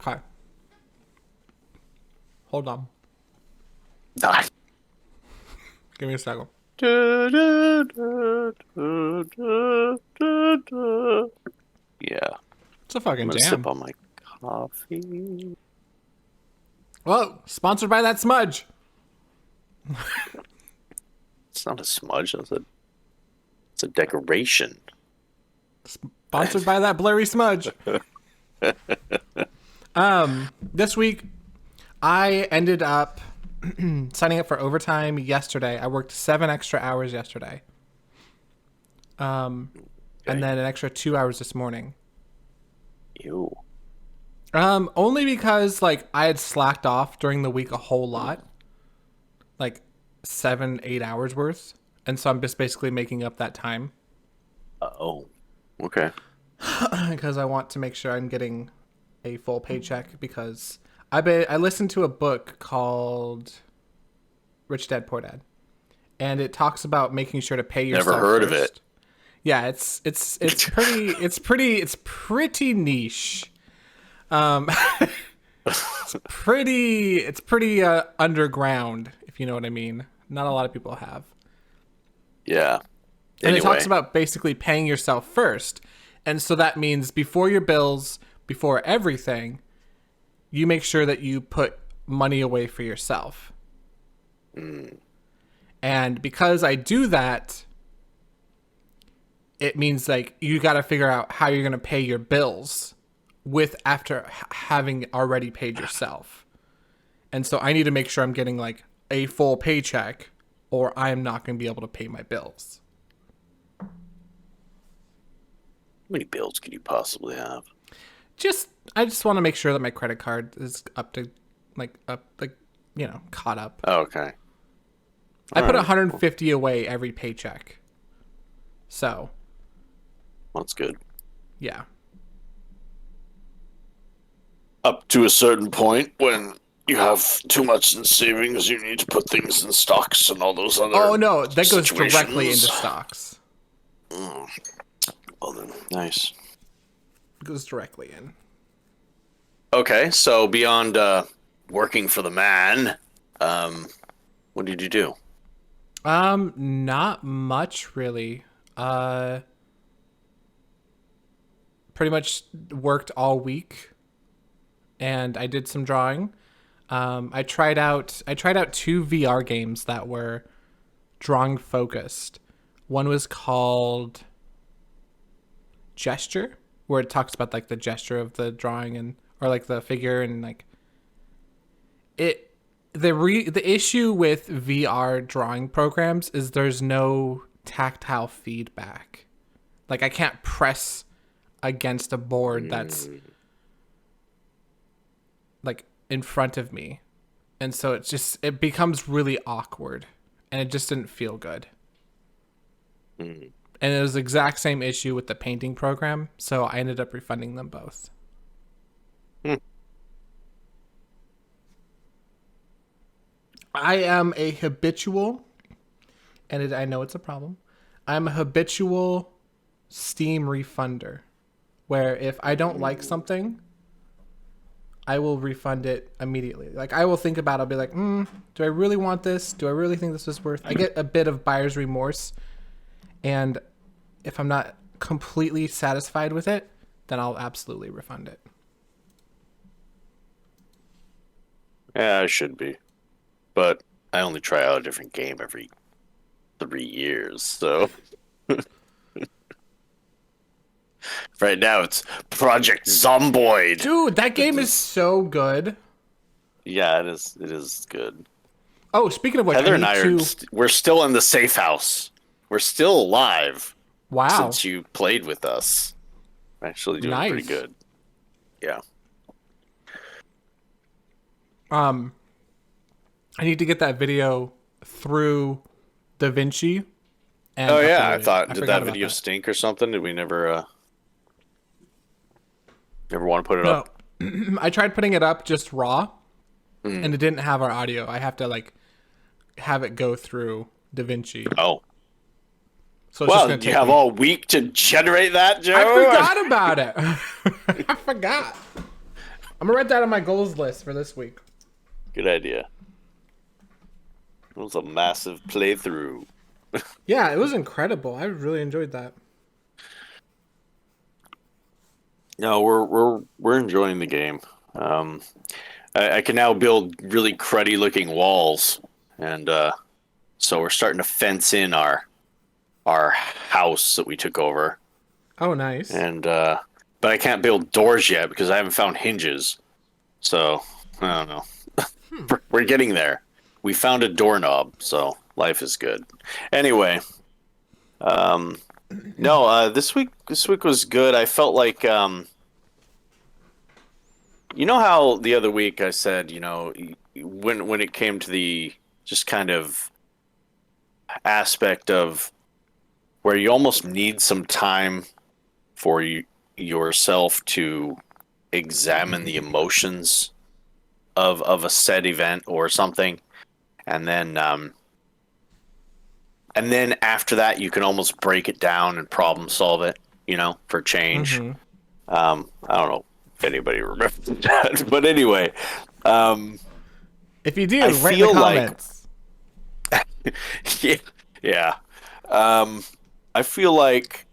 Okay. Hold on. Ah. Give me a second. Yeah, It's a I'm fucking gonna sip jam. on my coffee. Well, sponsored by that smudge. It's not a smudge. It's a decoration. Sponsored by that blurry smudge. This week I ended up signing up for overtime yesterday. I worked 7 extra hours yesterday. And then an extra 2 hours this morning. Ew. Only because like I had slacked off during the week a whole lot. Like 7-8 hours worth. And so I'm just basically making up that time. Oh. Okay. Because I want to make sure I'm getting a full paycheck because I listened to a book called Rich Dad Poor Dad, and it talks about making sure to pay yourself Never heard of first. it. Yeah, it's pretty niche. It's pretty underground, if you know what I mean. Not a lot of people have. Yeah. And it talks Anyway, about basically paying yourself first. And so that means before your bills, before everything, you make sure that you put money away for yourself. And because I do that, it means like you got to figure out how you're going to pay your bills with after having already paid yourself. And so I need to make sure I'm getting like a full paycheck or I'm not going to be able to pay my bills. how many bills could you possibly have? I just want to make sure that my credit card is caught up. Oh, okay. I put right. 150 away every paycheck. So, That's good. yeah. Up to a certain point when you have too much in savings, you need to put things in stocks and all those other Oh no, that goes situations. directly into stocks. Well then, nice. It goes directly in. Okay, so beyond working for the man, what did you do? Not much really. Pretty much worked all week, and I did some drawing. I tried out 2 VR games that were drawing focused. One was called Gesture, where it talks about like the gesture of the drawing and or like the figure and like it. The issue with VR drawing programs is there's no tactile feedback. Like I can't press against a board that's like in front of me. And so it becomes really awkward and it just didn't feel good. And it was the exact same issue with the painting program, so I ended up refunding them both. I am a habitual, and I know it's a problem. I'm a habitual Steam refunder, where if I don't like something, I will refund it immediately. Like I will think about it, I'll be like, do I really want this? Do I really think this is worth? I get a bit of buyer's remorse, and if I'm not completely satisfied with it, then I'll absolutely refund it. Yeah, I should be. But I only try out a different game every 3 years, so right now it's Project Zomboid. Dude, that game is so good. Yeah, it is. It is good. Oh, speaking of which, Heather I and need I are. to... We're still in the safe house. We're still alive Wow. since you played with us. We're actually doing Nice. pretty good. Yeah. I need to get that video through DaVinci. And Oh yeah, I upload it. thought I did forgot that about video stink or something? Did we never never want to put it No. up? I tried putting it up just raw, and it didn't have our audio. I have to like have it go through DaVinci. Oh. So it's just Well, gonna you take have me... all week to generate that, Joe? I forgot about it. I forgot. I'm gonna write that on my goals list for this week. Good idea. It was a massive playthrough. Yeah, it was incredible. I really enjoyed that. No, we're enjoying the game. Um, I can now build really cruddy looking walls, and so we're starting to fence in our house that we took over, Oh, nice. and but I can't build doors yet because I haven't found hinges. So I don't know. We're getting there. We found a doorknob, so life is good. Anyway, um, no, this week was good. I felt like you know how the other week I said, when it came to the just kind of aspect of where you almost need some time for yourself to examine the emotions of a said event or something, and then after that you can almost break it down and problem solve it, for change. Mm-hmm. I don't know if anybody remembers that, but anyway, um, If you I do, write in the feel like comments. yeah, yeah. Um, I feel like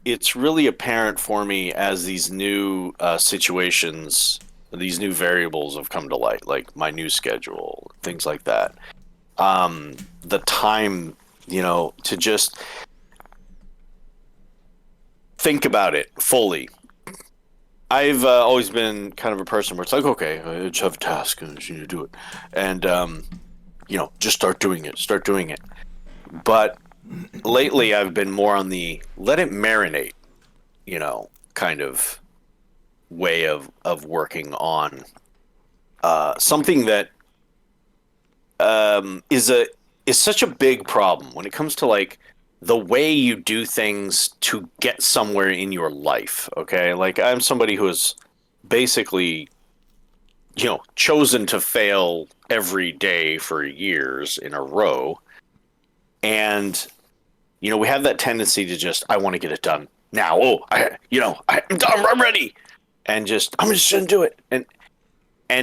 it's really apparent for me as these new situations, these new variables have come to light, like my new schedule, things like that. The time, to just think about it fully. I've always been kind of a person where it's like, okay, I just have a task and I just need to do it, and just start doing it, start doing it. But lately, I've been more on the let it marinate, kind of way of working on something that is such a big problem when it comes to like the way you do things to get somewhere in your life. Okay, like I'm somebody who has basically chosen to fail every day for years in a row, and we have that tendency to just I want to get it done now. Oh, I'm done. I'm ready, and I'm just gonna do it. And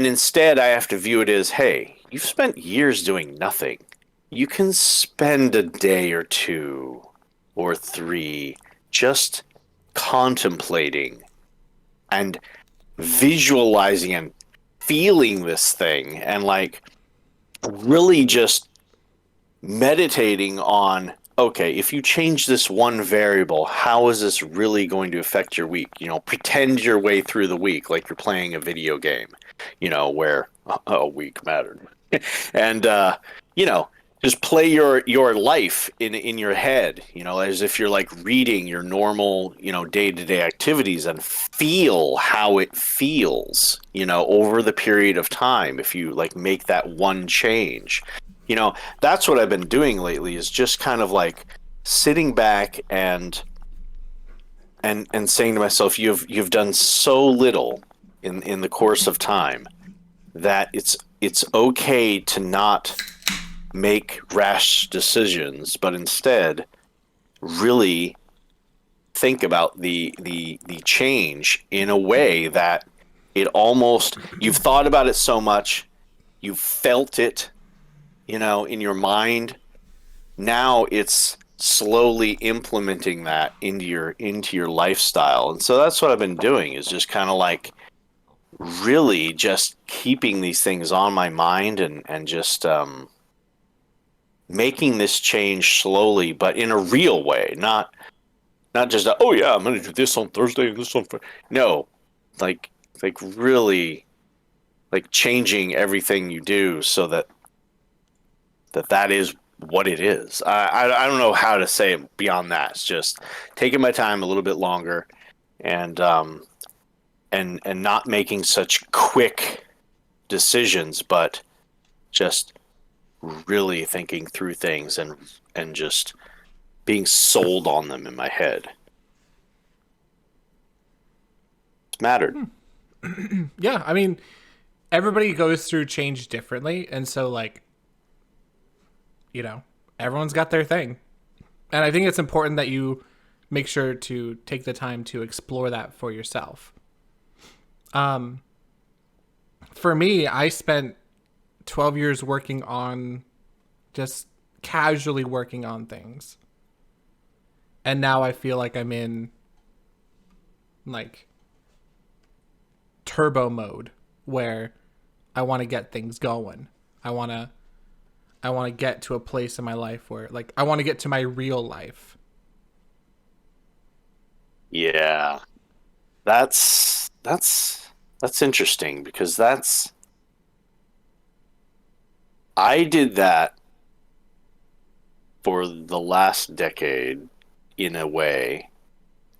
instead, I have to view it as, hey, you've spent years doing nothing. You can spend a day or two or three just contemplating and visualizing and feeling this thing and like really just meditating on, okay, if you change this one variable, how is this really going to affect your week? Pretend your way through the week like you're playing a video game, where a week mattered. And you know, just play your life in your head, as if you're like reading your normal, day-to-day activities and feel how it feels, over the period of time if you like make that one change. That's what I've been doing lately is just kind of like sitting back and saying to myself, you've done so little in the course of time that it's okay to not make rash decisions, but instead really think about the change in a way that it almost you've thought about it so much, you've felt it, in your mind. Now it's slowly implementing that into your lifestyle. And so that's what I've been doing is just kind of like really just keeping these things on my mind and just making this change slowly, but in a real way, not just oh yeah, I'm gonna do this on Thursday and this on Friday. No, like really like changing everything you do so that is what it is. I don't know how to say it beyond that. It's just taking my time a little bit longer and and not making such quick decisions, but just really thinking through things and just being sold on them in my head. It's mattered. Yeah, I mean, everybody goes through change differently, and so like, you know, everyone's got their thing. And I think it's important that you make sure to take the time to explore that for yourself. Um for me, I spent 12 years working on just casually working on things. And now I feel like I'm in like turbo mode where I want to get things going. I want to I want to get to a place in my life where like I want to get to my real life. Yeah. That's interesting because that's I did that for the last decade in a way,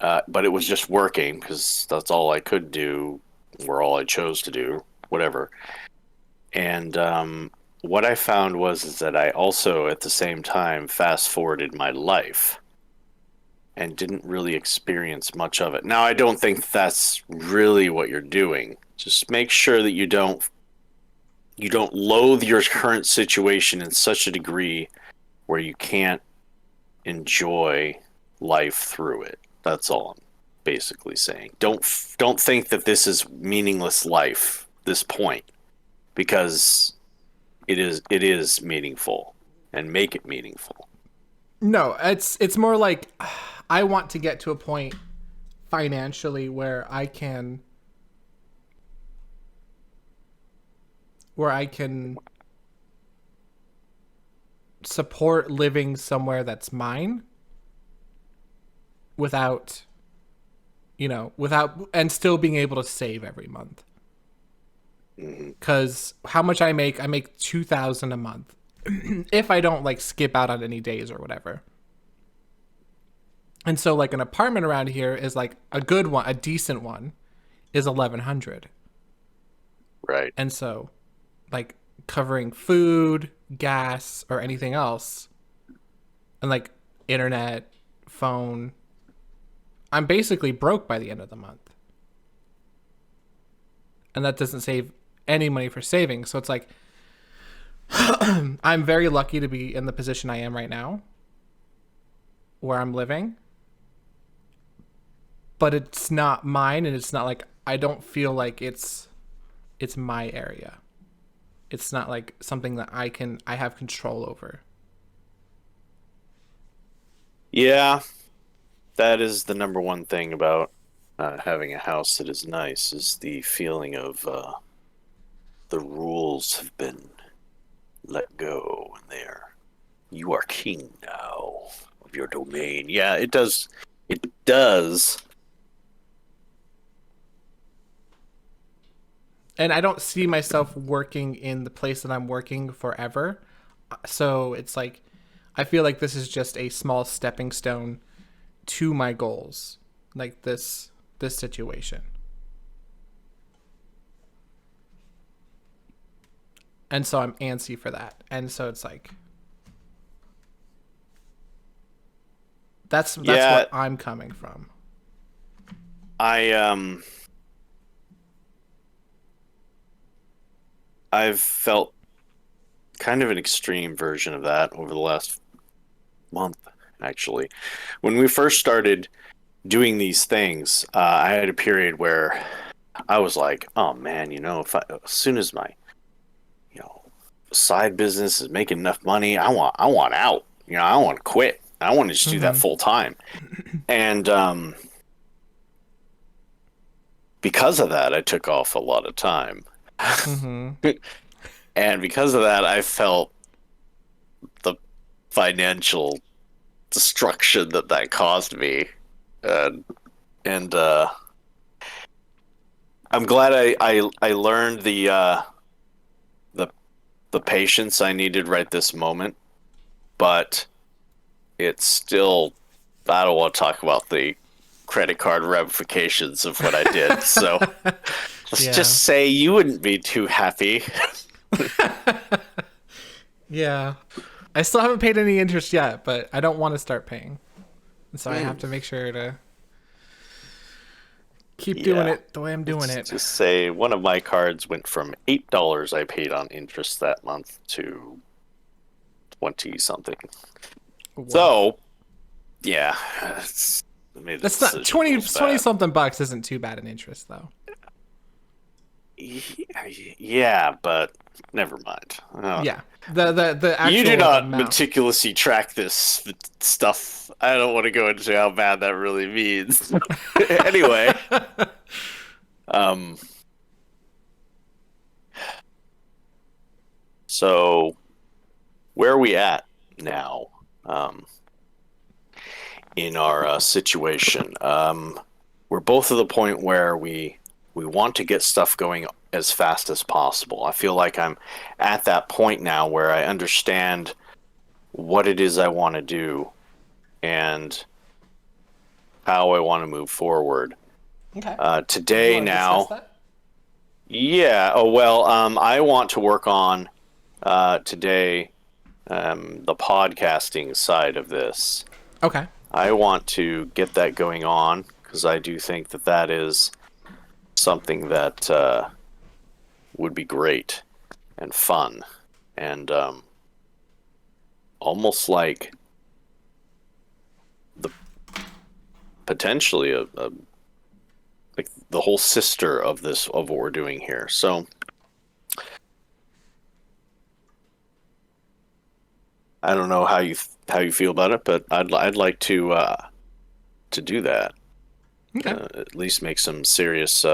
but it was just working because that's all I could do, or all I chose to do, whatever. And what I found was is that I also at the same time fast forwarded my life and didn't really experience much of it. Now I don't think that's really what you're doing. Just make sure that you don't loathe your current situation in such a degree where you can't enjoy life through it. That's all I'm basically saying. Don't think that this is meaningless life, this point, because it is meaningful, and make it meaningful. No, it's more like I want to get to a point financially where I can support living somewhere that's mine without without and still being able to save every month. Hmm. Cuz how much I make 2,000 a month if I don't like skip out on any days or whatever. And so like an apartment around here is like a good one, a decent one is 1100. Right. And so like covering food, gas or anything else and like internet, phone, I'm basically broke by the end of the month. And that doesn't save any money for saving. So it's like I'm very lucky to be in the position I am right now where I'm living, but it's not mine and it's not like I don't feel like it's my area. It's not like something that I have control over. Yeah, that is the number one thing about having a house that is nice is the feeling of the rules have been let go and there you are king now of your domain. Yeah, it does. It does. And I don't see myself working in the place that I'm working forever. So it's like I feel like this is just a small stepping stone to my goals. Like this situation. And so I'm antsy for that. And so it's like that's Yeah, what I'm coming from. I I've felt kind of an extreme version of that over the last month, actually. When we first started doing these things, I had a period where I was like, "Oh man, if as soon as my you know side business is making enough money, I want out. I want to quit. I want to just do that Mm-hmm. full time." And because of that, I took off a lot of time, Mm-hmm. and because of that, I felt the financial destruction that caused me. And I'm glad I learned the the patience I needed right this moment, but it's still I don't want to talk about the credit card ramifications of what I did. So let's Yeah. just say you wouldn't be too happy. Yeah. I still haven't paid any interest yet, but I don't want to start paying. So I have Mm, to make sure to keep doing yeah. it the way I'm doing Let's it. just say one of my cards went from $8 I paid on interest that month to 20 something. Woof. So, yeah, I made a That's not decision a 20 little 20 bad. something bucks isn't too bad in interest though. Yeah, but never mind. Yeah, the You do actual not amount. meticulously track this stuff. I don't want to go into how bad that really means. Anyway, um, so where are we at now? Um, in our situation. We're both at the point where we want to get stuff going as fast as possible. I feel like I'm at that point now where I understand what it is I want to do and how I want to move forward. Okay. Do you Today want to discuss now, that? yeah. Oh well, I want to work on today the podcasting side of this. Okay. I want to get that going on because I do think that that is something that would be great and fun and almost like the potentially a like the whole sister of this of what we're doing here. So I don't know how you feel about it, but I'd like to do that. Okay. At least make some serious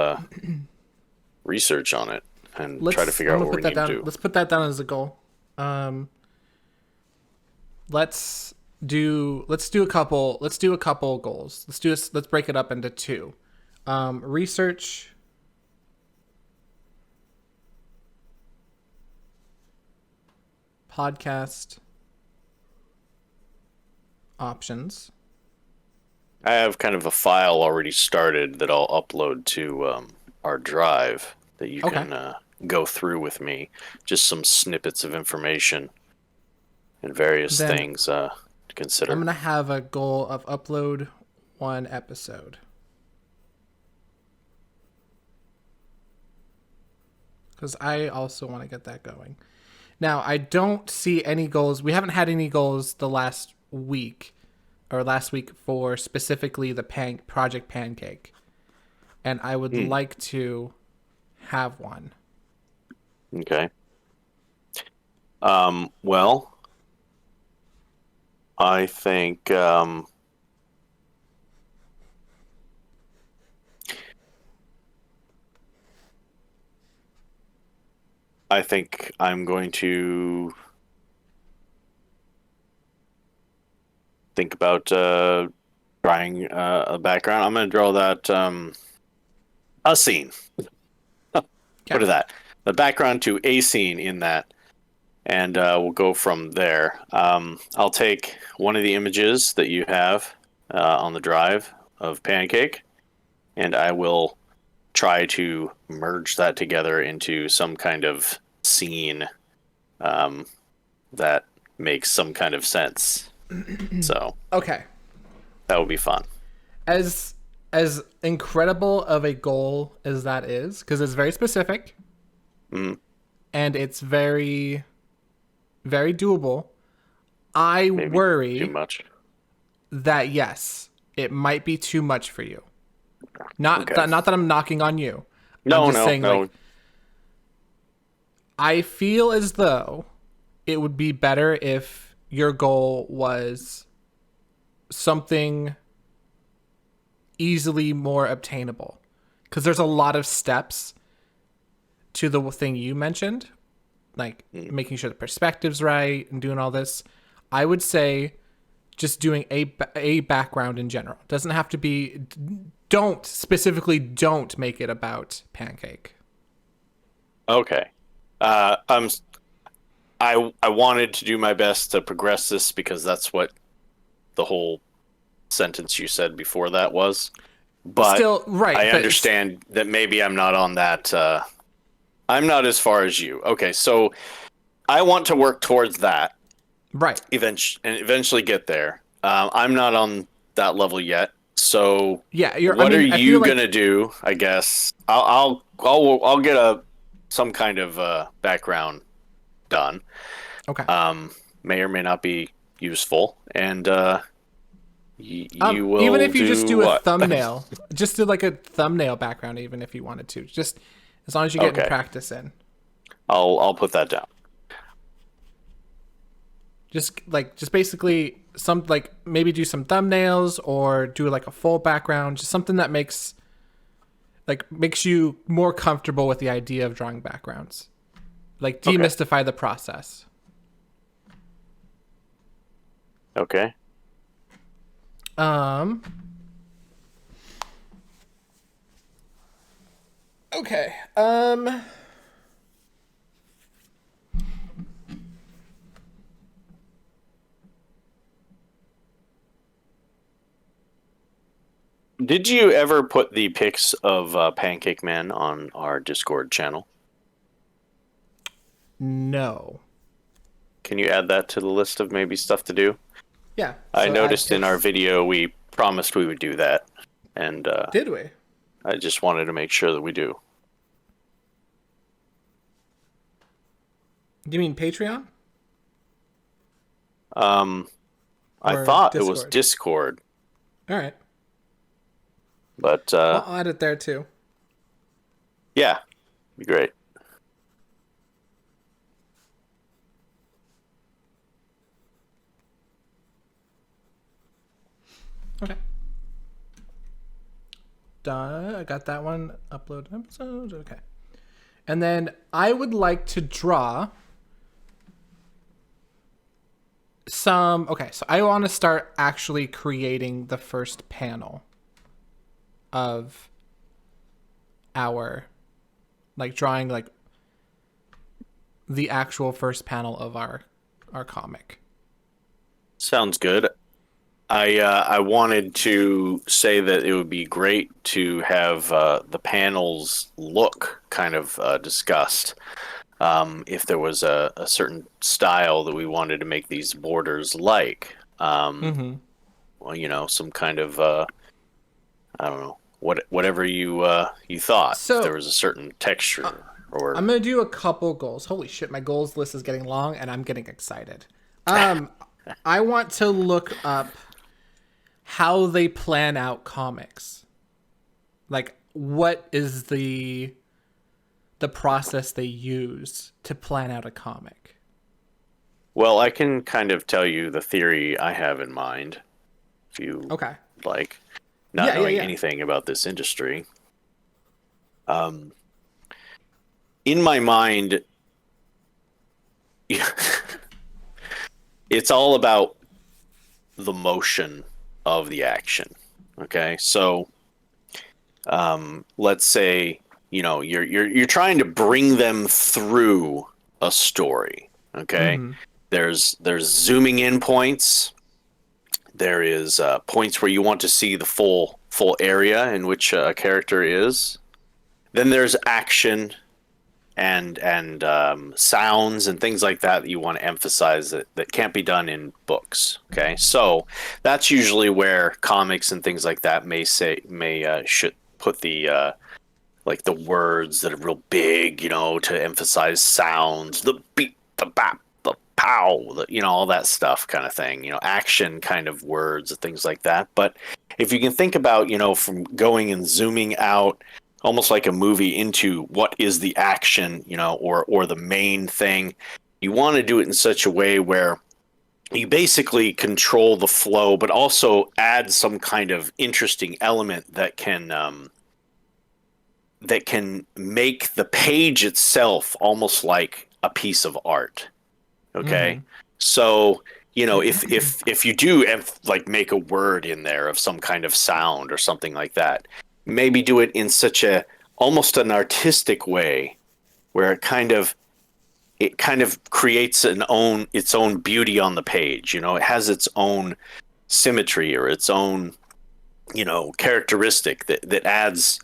research on it and try to Let's. figure I'm out gonna what we put that need to down. do. Let's put that down as a goal. Um, let's let's do a couple. Let's do a couple goals. Let's break it up into two. Research, podcast options. I have kind of a file already started that I'll upload to our drive that you Okay. can go through with me. Just some snippets of information and various Then things to I'm consider. gonna have a goal of upload one episode because I also want to get that going. Now I don't see any goals. We haven't had any goals the last week or last week for specifically the Project Pancake, and I would Hmm. like to have one. Okay. Well, I think I think I'm going to think about trying a background. I'm going to draw that a scene. Okay. What is that? The background to a scene in that, and we'll go from there. I'll take one of the images that you have on the drive of Pancake, and I will try to merge that together into some kind of scene um, that makes some kind of sense. So Okay. that would be fun. As as incredible of a goal as that is, because it's very specific Mm, and it's very doable. I maybe too worry much. that yes, it might be too much for you. Not Okay. that not that I'm knocking on you. I'm No, just no, saying like no. I feel as though it would be better if your goal was something easily more obtainable. Cuz there's a lot of steps to the thing you mentioned, like Mm, making sure the perspective's right and doing all this. I would say just doing a background in general. Doesn't have to be. Don't make it about Pancake. okay. Uh, I'm. I wanted to do my best to progress this because that's what the whole sentence you said before that was. But Still right, I but it's understand that maybe I'm not on that. I'm not as far as you. Okay, so I want to work towards that right. eventually get there. I'm not on that level yet. So Yeah, you're. I what are mean, I feel you like gonna do? I guess I'll get a some kind of background done. okay. May or may not be useful, and you Even will if you just do do a what? thumbnail, just do like a thumbnail background, even if you wanted to, just as long as you're getting Okay. practice in. I'll put that down. Just basically some like maybe do some thumbnails or do like a full background, just something that makes you more comfortable with the idea of drawing backgrounds. Like Okay. demystify the process. Okay. Um okay. Did you ever put the pics of Pancake Man on our Discord channel? No. Can you add that to the list of maybe stuff to do? Yeah. I So add noticed in our pics. video we promised we would do that, and Did we? I just wanted to make sure that we do. Do you mean Patreon Um, I or thought it was Discord? Discord, All right. but Well, I'll add it there too. yeah, be great. Okay. Done. I got that one. Upload episodes. Okay. And then I would like to draw some. Okay, so I want to start actually creating the first panel of our, like drawing like the actual first panel of our comic. Sounds good. I wanted to say that it would be great to have the panels look kind of discussed. If there was a certain style that we wanted to make these borders like, Mm-hmm. well, some kind of I don't know, whatever you thought. If there So was a certain texture or I'm gonna do a couple goals. Holy shit, my goals list is getting long, and I'm getting excited. Um, I want to look up how they plan out comics. Like, what is the process they use to plan out a comic? well, I can kind of tell you the theory I have in mind if you Okay. like, not Yeah, yeah, knowing yeah. anything about this industry. Um, in my mind, it's all about the motion of the action. Okay, so let's say you're trying to bring them through a story. Okay, Mm-hmm. there's zooming in points. There is points where you want to see the full area in which a character is. Then there's action and sounds and things like that you want to emphasize that can't be done in books. Okay, so that's usually where comics and things like that may should put the like the words that are real big, to emphasize sounds, the beat, the bap, the pow, all that stuff kind of thing, action kind of words and things like that. But if you can think about, from going and zooming out almost like a movie into what is the action, or the main thing, you want to do it in such a way where you basically control the flow, but also add some kind of interesting element that can make the page itself almost like a piece of art. Okay, Mm-hmm. so if you do like make a word in there of some kind of sound or something like that, maybe do it in such a almost an artistic way where it kind of creates its own beauty on the page. It has its own symmetry or its own characteristic that adds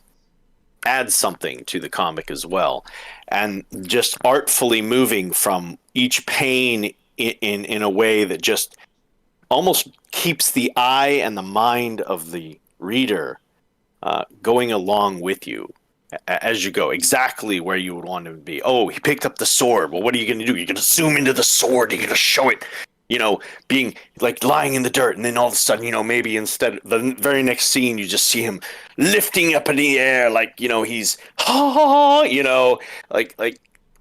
something to the comic as well, and just artfully moving from each pane in a way that just almost keeps the eye and the mind of the reader going along with you as you go, exactly where you would want him to be. Oh, he picked up the sword. Well, what are you going to do? You're going to zoom into the sword. You're going to show it, being like lying in the dirt, and then all of a sudden, maybe instead the very next scene, you just see him lifting up in the air, like he's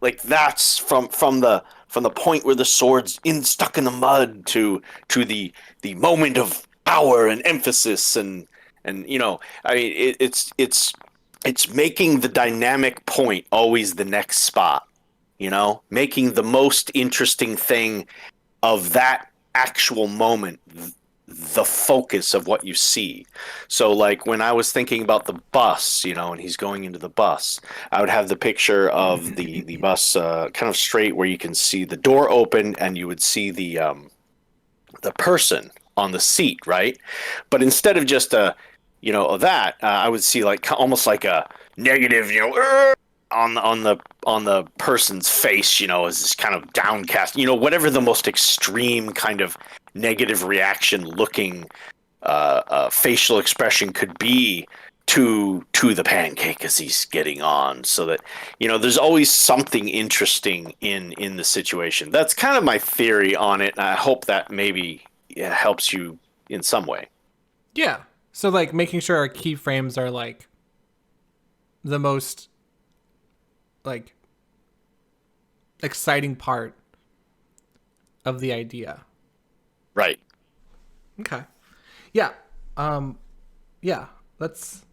like that's from the point where the sword's stuck in the mud to the moment of power and emphasis and I mean it's making the dynamic point always the next spot, making the most interesting thing of that actual moment the focus of what you see. So like when I was thinking about the bus, and he's going into the bus, I would have the picture of the bus kind of straight where you can see the door open and you would see the person on the seat, right? But instead of just of that, I would see like almost like a negative, on the person's face, as this kind of downcast, whatever the most extreme kind of negative reaction looking facial expression could be to the pancake as he's getting on, so that there's always something interesting in the situation. That's kind of my theory on it, and I hope that maybe helps you in some way. Yeah. So like making sure our keyframes are like the most like exciting part of the idea. Right. Okay. Yeah. Yeah. It's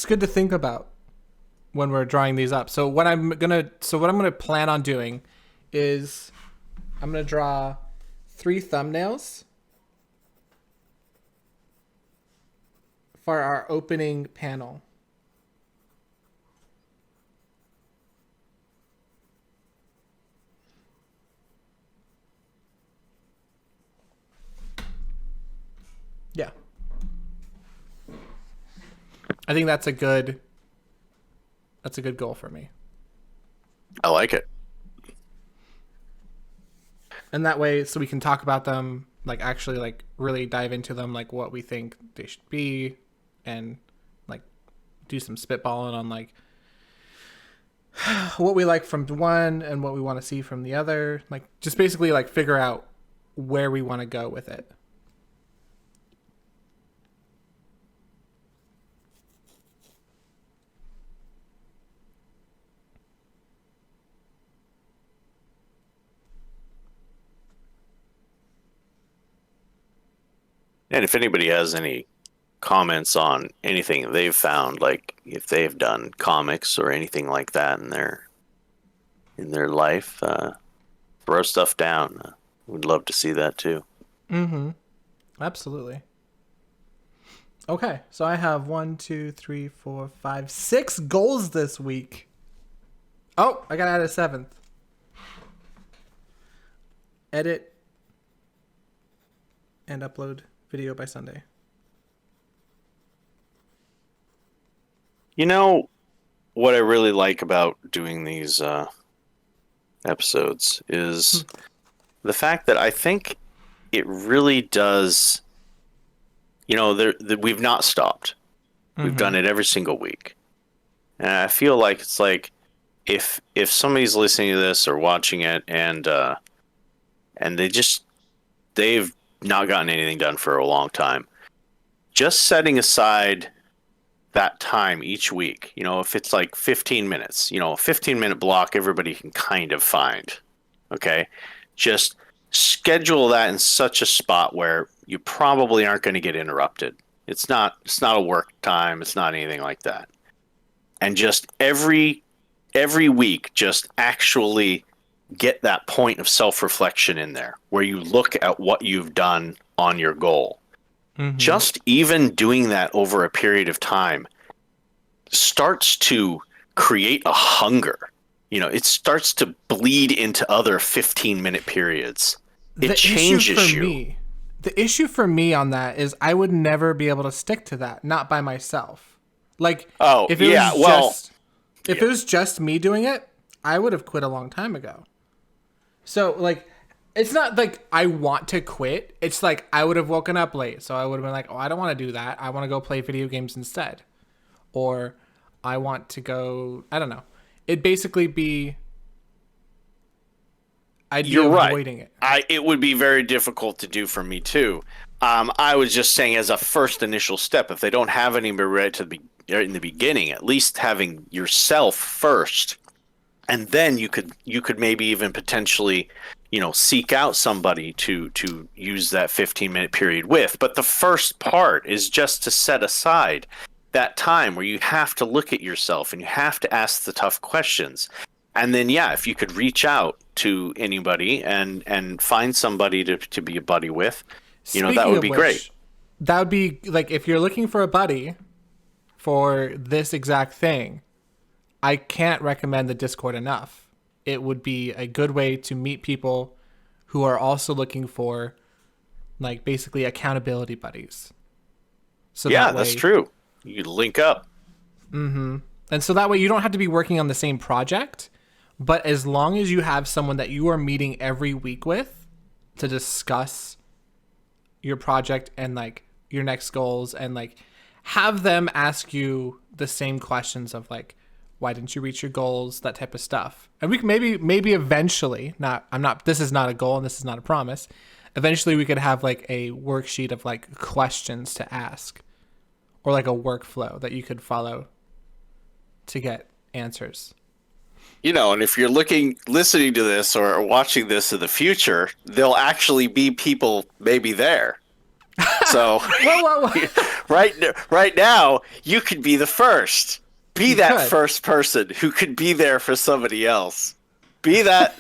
good to think about when we're drawing these up. So what I'm gonna plan on doing is I'm gonna draw 3 thumbnails for our opening panel. Yeah. I think that's a good goal for me. I like it. And that way so we can talk about them, like actually like really dive into them, like what we think they should be, and like do some spitballing on like what we like from one and what we want to see from the other, like just basically like figure out where we want to go with it. And if anybody has any comments on anything they've found, like if they've done comics or anything like that in their life, throw stuff down. We'd love to see that too. Mm-hmm. Absolutely. Okay, so I have 1, 2, 3, 4, 5, 6 goals this week. Oh, I gotta add a 7th. Edit and upload video by Sunday. You know what I really like about doing these episodes is the fact that I think it really does. We've not stopped. We've done it every single week, and I feel like it's like if somebody's listening to this or watching it and they've not gotten anything done for a long time, just setting aside that time each week, if it's like 15 minutes, a 15-minute block everybody can kind of find. Okay, just schedule that in such a spot where you probably aren't going to get interrupted. It's not a work time, it's not anything like that. And just every week just actually get that point of self-reflection in there where you look at what you've done on your goal. Just even doing that over a period of time starts to create a hunger. It starts to bleed into other 15-minute periods. It changes you. The issue for me on that is I would never be able to stick to that, not by myself. Like, Oh, if it yeah, was well, just if it was just me doing it, I would have quit a long time ago. So, like, it's not like I want to quit. It's like I would have woken up late, so I would have been like, "Oh, I don't want to do that. I want to go play video games instead." Or I want to go, I don't know. It'd basically be I'd be You're right. avoiding it. It would be very difficult to do for me too. I was just saying as a first initial step, if they don't have anybody right to the in the beginning, at least having yourself first, and then you could maybe even potentially, seek out somebody to use that 15-minute period with. But the first part is just to set aside that time where you have to look at yourself and you have to ask the tough questions. And then, yeah, if you could reach out to anybody and find somebody to be a buddy with, that Speaking would of be great. which, that would be like if you're looking for a buddy for this exact thing, I can't recommend the Discord enough. It would be a good way to meet people who are also looking for like basically accountability buddies. So Yeah, that that's way, true. You link up. and so that way you don't have to be working on the same project, but as long as you have someone that you are meeting every week with to discuss your project and like your next goals and like have them ask you the same questions of like why didn't you reach your goals, that type of stuff. And we can maybe eventually, not I'm not this is not a goal and this is not a promise, eventually we could have like a worksheet of like questions to ask or like a workflow that you could follow to get answers. And if you're listening to this or watching this in the future, there'll actually be people maybe there. So Whoa. right now, you could be the first. Be You that could. first person who could be there for somebody else. Be that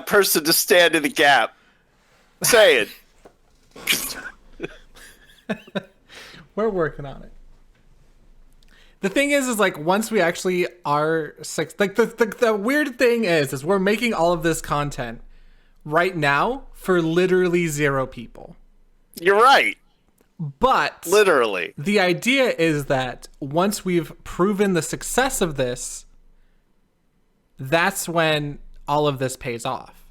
person to stand in the gap. Say it. We're working on it. The thing is like once we actually are six, like the weird thing is we're making all of this content right now for literally 0 people. You're right. But Literally. the idea is that once we've proven the success of this, that's when all of this pays off.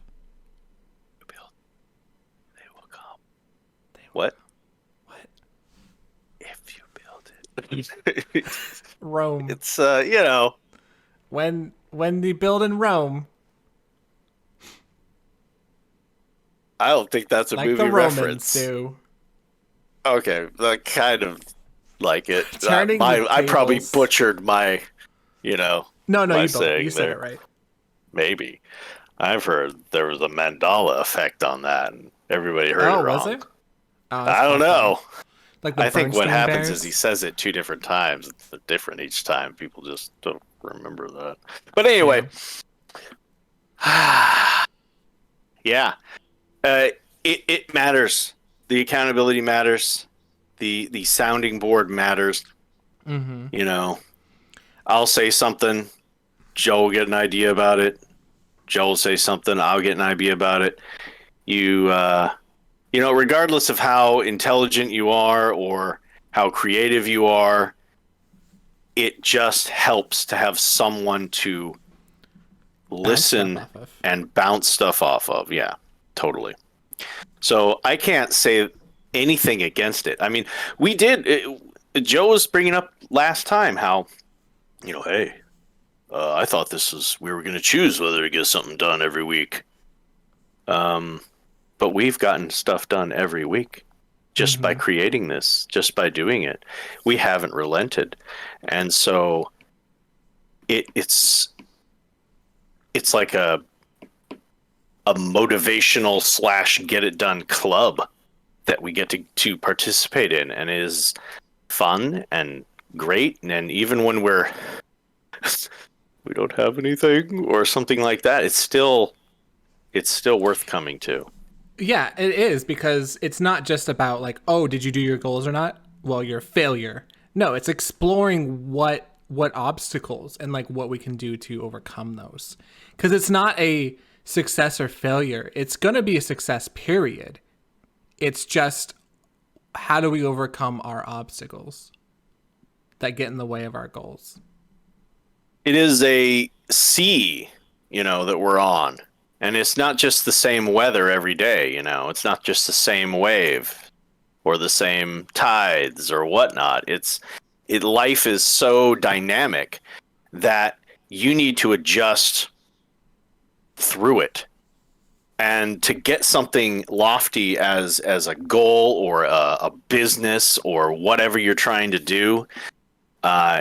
They will come. What? What? If you build it. Rome. It's When they build in Rome, I don't think that's a like movie the Romans reference. do. Okay, I kind of like it. Turning the I probably tables. butchered my, No, my you saying you said there. it right. Maybe. I've heard there was a Mandela effect on that, and everybody heard it Oh, wrong. was it? Oh, that's I don't fucked up. know. Like the I think what Bernstein happens Bears? is he says it 2 different times. It's different each time. People just don't remember that. But anyway, yeah. It matters. The accountability matters. The sounding board matters. Mm-hmm. I'll say something, Joe will get an idea about it. Joe will say something, I'll get an idea about it. Regardless of how intelligent you are or how creative you are, it just helps to have someone to listen Stuff off of. and bounce stuff off of. Yeah, totally. So I can't say anything against it. I mean, we did. Joe was bringing up last time how, hey, I thought we were going to choose whether to get something done every week. But we've gotten stuff done every week just by creating this, just by doing it. We haven't relented. And so it's like a motivational / get it done club that we get to participate in, and it is fun and great. And even when we don't have anything or something like that, it's still worth coming to. Yeah, it is because it's not just about like, oh, did you do your goals or not? Well, you're a failure. No, it's exploring what obstacles and like what we can do to overcome those. Because it's not a success or failure. It's going to be a success, period. It's just how do we overcome our obstacles that get in the way of our goals? It is a sea, that we're on. And it's not just the same weather every day, It's not just the same wave or the same tides or whatnot. Life is so dynamic that you need to adjust through it. And to get something lofty as a goal or a business or whatever you're trying to do, uh,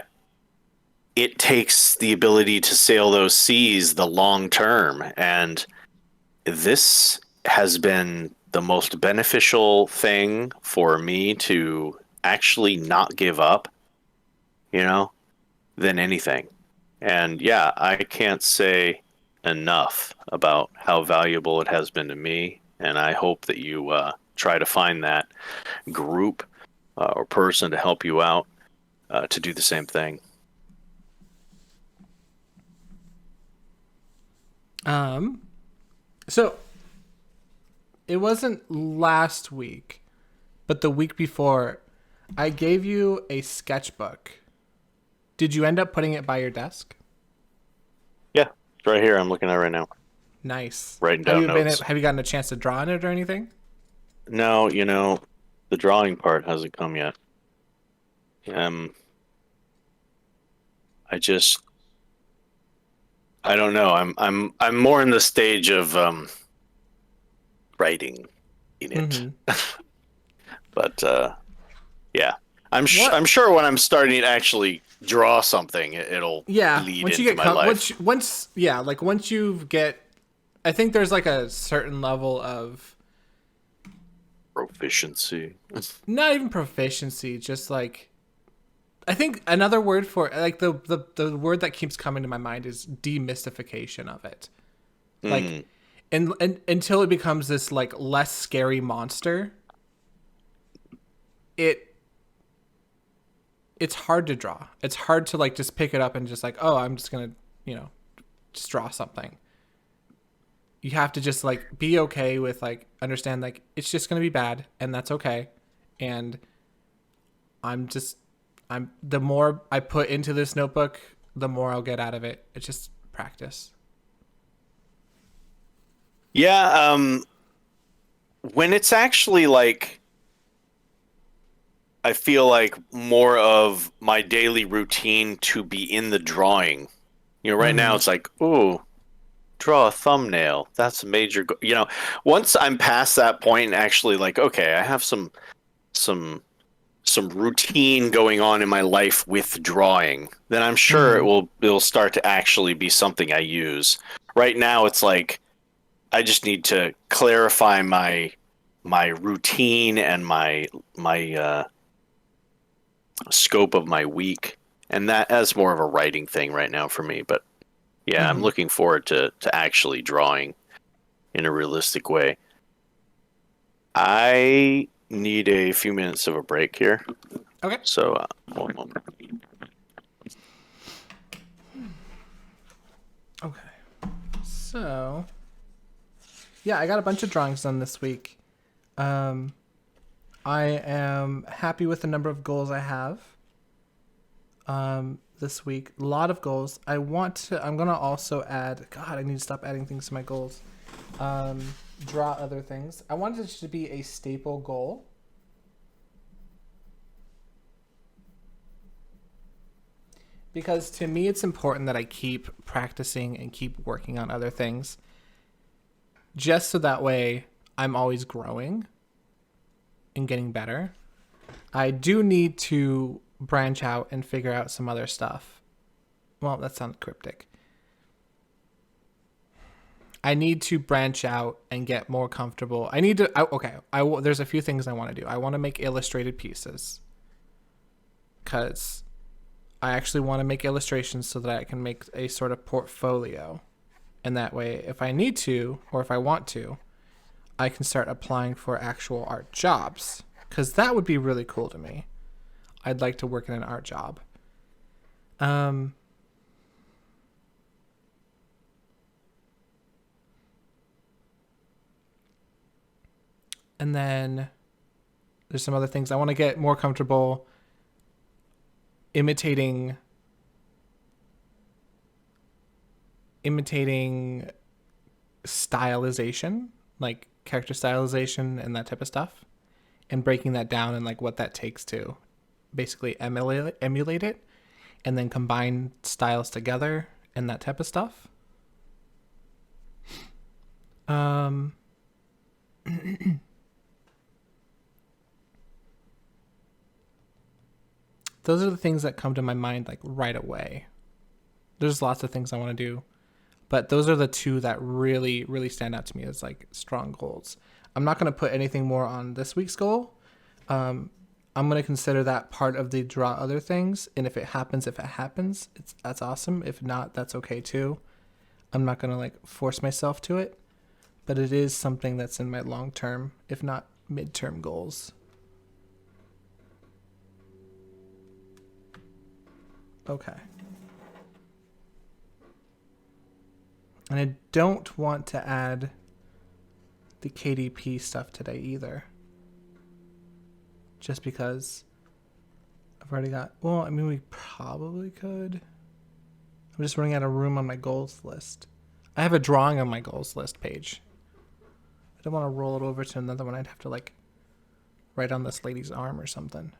it takes the ability to sail those seas the long term. And this has been the most beneficial thing for me to actually not give up, you know, than anything. And yeah, I can't say enough about how valuable it has been to me. And I hope that you try to find that group or person to help you out to do the same thing. Um, so it wasn't last week, but the week before, I gave you a sketchbook. Did you end up putting it by your desk? Yeah, it's right here. I'm looking at it right now, Nice. writing down notes. Have you gotten a chance to draw on it or anything? No, the drawing part hasn't come yet. Um, I just, I don't know. I'm more in the stage of writing in it, Mm-hmm. but yeah, I'm What? sure when I'm starting to actually draw something, it'll Yeah. bleed Once you into get my life. once yeah, like once you get, I think there's like a certain level of Proficiency. not even proficiency, just like I think another word for like the word that keeps coming to my mind is demystification of it. Like Mm. and until it becomes this like less scary monster, it it's hard to draw. It's hard to like just pick it up and just like, oh, I'm just gonna, you know, just draw something. You have to just like be okay with like understand like it's just gonna be bad and that's okay. And I'm just I'm the more I put into this notebook, the more I'll get out of it. It's just practice. Yeah, when it's actually like I feel like more of my daily routine to be in the drawing. Right now Mm-hmm. it's like, ooh, draw a thumbnail. That's a major once I'm past that point and actually like, okay, I have some some routine going on in my life with drawing, then I'm sure Mm-hmm. it'll start to actually be something I use. Right now it's like I just need to clarify my routine and my scope of my week, and that's more of a writing thing right now for me. But yeah, I'm Mm-hmm. looking forward to actually drawing in a realistic way. I need a few minutes of a break here, Okay. so one moment. Okay. So yeah, I got a bunch of drawings done this week. Um, I am happy with the number of goals I have. This week, a lot of goals. I'm gonna also add. God, I need to stop adding things to my goals. Um, Draw other things. I want it to be a staple goal. Because to me, it's important that I keep practicing and keep working on other things, just so that way I'm always growing and getting better. I do need to branch out and figure out some other stuff. Well, that sounds cryptic. I need to branch out and get more comfortable. I need to. There's a few things I want to do. I want to make illustrated pieces because I actually want to make illustrations so that I can make a sort of portfolio. And that way, if I need to or if I want to, I can start applying for actual art jobs because that would be really cool to me. I'd like to work in an art job. Um, and then there's some other things I want to get more comfortable imitating stylization, like character stylization and that type of stuff, and breaking that down and like what that takes to basically emulate it and then combine styles together and that type of stuff. Um, those are the things that come to my mind like right away. There's lots of things I want to do, but those are the two that really stand out to me as like strong goals. I'm not going to put anything more on this week's goal. Um, I'm going to consider that part of the draw other things, and if it happens, that's awesome. If not, that's okay too. I'm not going to like force myself to it, but it is something that's in my long term, if not midterm goals. Okay. And I don't want to add the KDP stuff today either. Just because I've already got, well, I mean, we probably could. I'm just running out of room on my goals list. I have a drawing on my goals list page. I don't want to roll it over to another one. I'd have to like write on this lady's arm or something.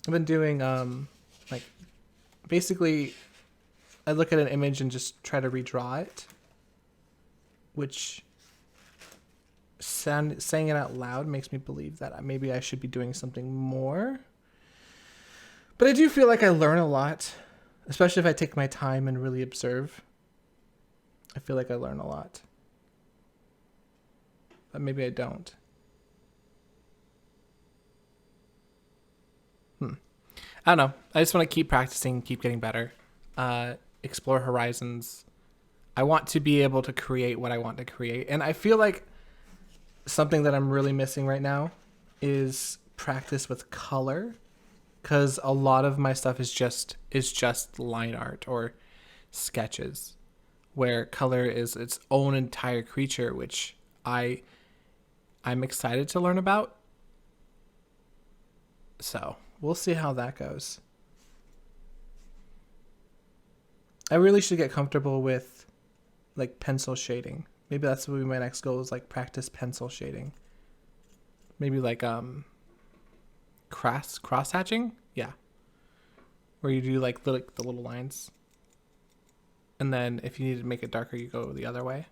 I've been doing like basically I look at an image and just try to redraw it, which saying it out loud makes me believe that maybe I should be doing something more. But I do feel like I learn a lot, especially if I take my time and really observe. I feel like I learn a lot. But maybe I don't. I don't know. I just want to keep practicing, keep getting better, explore horizons. I want to be able to create what I want to create. And I feel like something that I'm really missing right now is practice with color, because a lot of my stuff is just line art or sketches, where color is its own entire creature, which I'm excited to learn about. So we'll see how that goes. I really should get comfortable with like pencil shading. Maybe that's what my next goal is, like practice pencil shading. Maybe like cross hatching, yeah, where you do like the little lines, and then if you need to make it darker, you go the other way.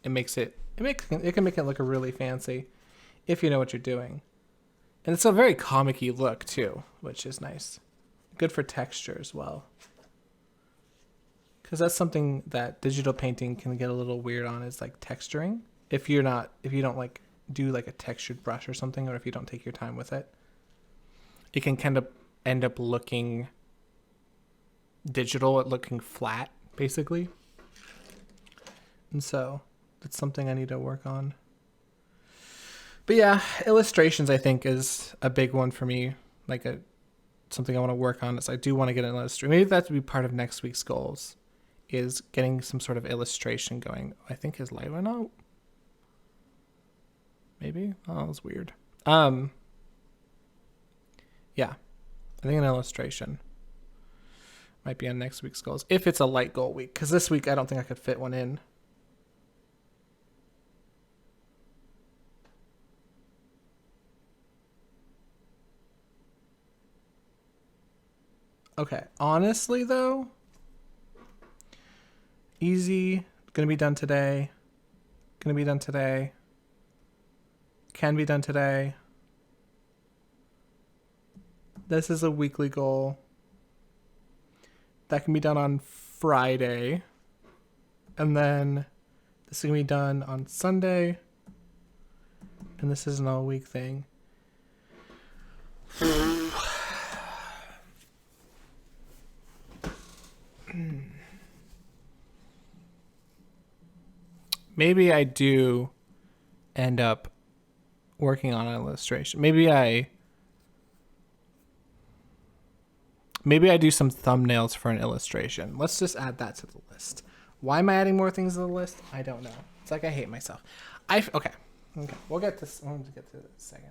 It can make it look really fancy if you know what you're doing, and it's a very comic-y look too, which is nice. Good for texture as well, because that's something that digital painting can get a little weird on, is like texturing. If you don't like do like a textured brush or something, or if you don't take your time with it, it can kind of end up looking digital, looking flat, basically. And so that's something I need to work on. But yeah, illustrations I think is a big one for me. Like something I want to work on is I do want to get an illustration. Maybe that would be part of next week's goals, is getting some sort of illustration going. I think his light went out. Maybe? Oh, that was weird. Yeah, I think an illustration might be on next week's goals, if it's a light goal week, because this week I don't think I could fit one in. Okay, honestly though, easy, gonna be done today, can be done today. This is a weekly goal. That can be done on Friday. And then this is going to be done on Sunday. And this is an all week thing. Maybe I do end up working on an illustration. Maybe I do some thumbnails for an illustration. Let's just add that to the list. Why am I adding more things to the list? I don't know. It's like I hate myself. Okay. We'll get this. We'll get to it in a second.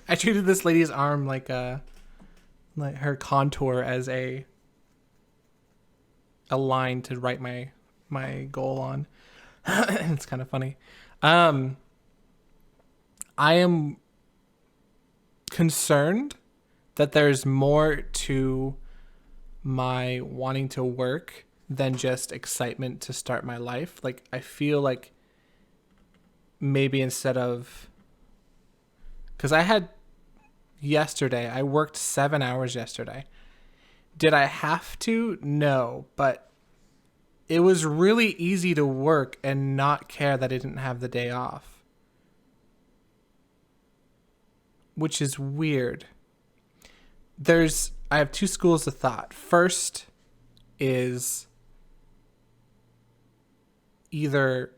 I treated this lady's arm like her contour as a line to write my goal on. It's kind of funny. Um, I am concerned that there's more to my wanting to work than just excitement to start my life. Like, I feel like maybe instead of, because I worked 7 hours yesterday. Did I have to? No, but it was really easy to work and not care that I didn't have the day off, which is weird. I have two schools of thought. First is either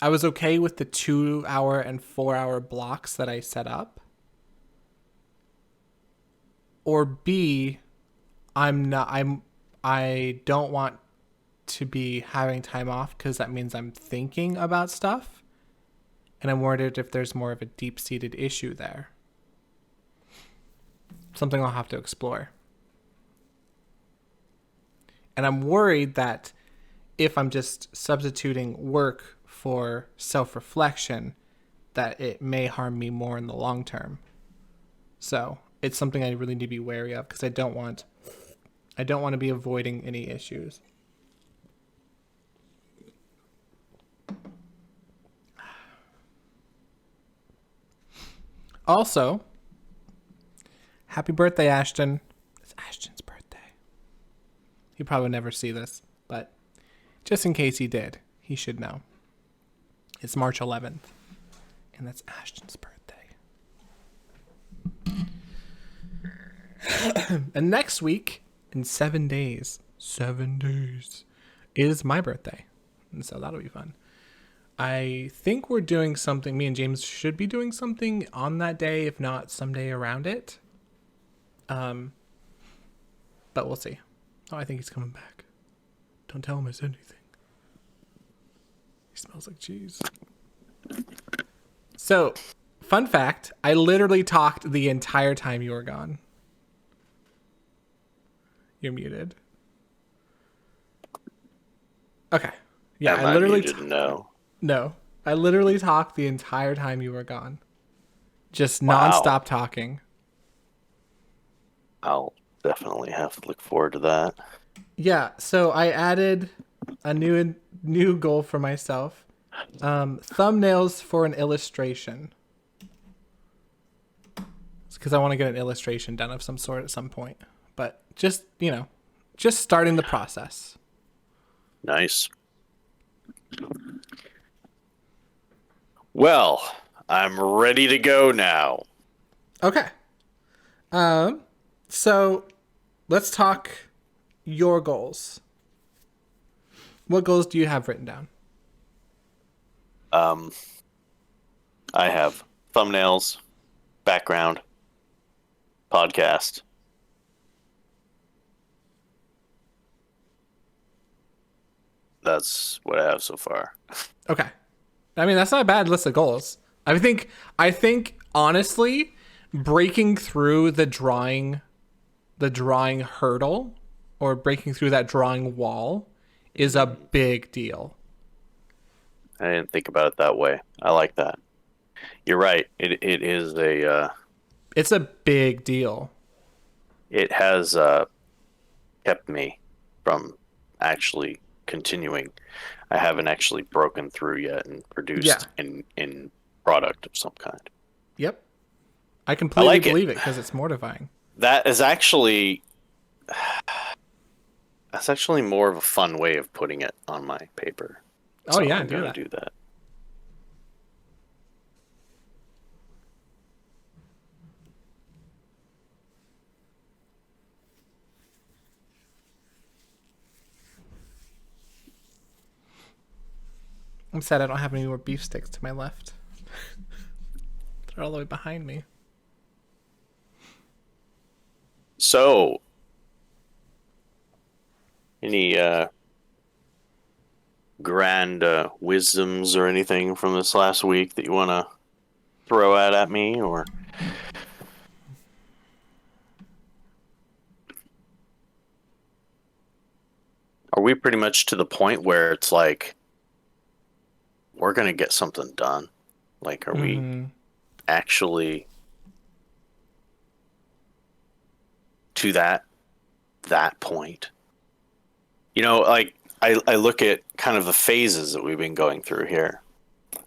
I was okay with the 2 hour and 4 hour blocks that I set up, or B, I don't want to be having time off because that means I'm thinking about stuff, and I'm worried if there's more of a deep seated issue there. Something I'll have to explore. And I'm worried that if I'm just substituting work for self reflection, that it may harm me more in the long term. So it's something I really need to be wary of because I don't want to be avoiding any issues. Also, happy birthday, Ashton. It's Ashton's birthday. He probably would never see this, but just in case he did, he should know. It's March 11th, and that's Ashton's birthday. And next week, in 7 days, is my birthday. And so that'll be fun. I think we're doing something, me and James should be doing something on that day, if not someday around it. But we'll see. Oh, I think he's coming back. Don't tell him I said anything. He smells like cheese. So, fun fact, I literally talked the entire time you were gone. You're muted. Okay. Yeah, Am I I literally muted? No. No. I literally talked the entire time you were gone. Just Wow. nonstop talking. I'll definitely have to look forward to that. Yeah, so I added a new goal for myself. Thumbnails for an illustration. It's because I want to get an illustration done of some sort at some point. But just, just starting the process. Nice. Well, I'm ready to go now. Okay. So let's talk your goals. What goals do you have written down? I have thumbnails, background, podcast. That's what I have so far. Okay. I mean, that's not a bad list of goals. I think honestly, breaking through the drawing hurdle or breaking through that drawing wall is a big deal. I didn't think about it that way. I like that. You're right. It is It's a big deal. it has kept me from actually continuing. I haven't actually broken through yet and Yeah. produced in product of some kind. Yep. I I completely like it. believe it because it's mortifying. That is actually that's actually more of a fun way of putting it on my paper. Oh yeah, I'm do gonna that. do that. I'm sad I don't have any more beef sticks to my left. They're all the way behind me. So, any grand wisdoms or anything from this last week that you want to throw out at me, or are we pretty much to the point where it's like we're gonna get something done? Like, are we Mm-hmm. actually to that point? Like I look at kind of the phases that we've been going through here.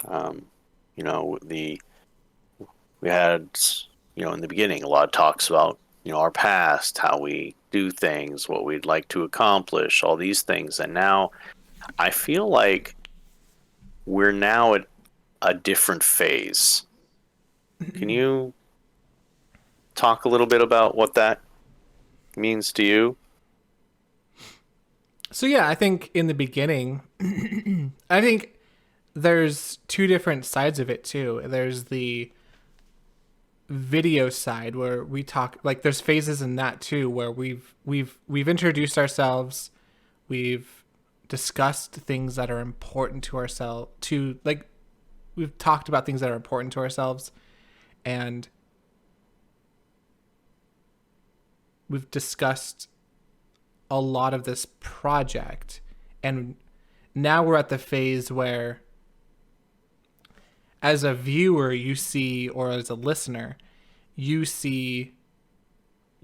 Um, the we had, in the beginning, a lot of talks about, our past, how we do things, what we'd like to accomplish, all these things. And now I feel like we're now at a different phase. Can you talk a little bit about what that means to you? So yeah, I think in the beginning, I think there's two different sides of it too. There's the video side where we talk, like there's phases in that too where we've introduced ourselves, we've discussed things that are important to ourselves, to like we've talked about things that are important to ourselves, and we've discussed a lot of this project. And now we're at the phase where as a viewer you see, or as a listener you see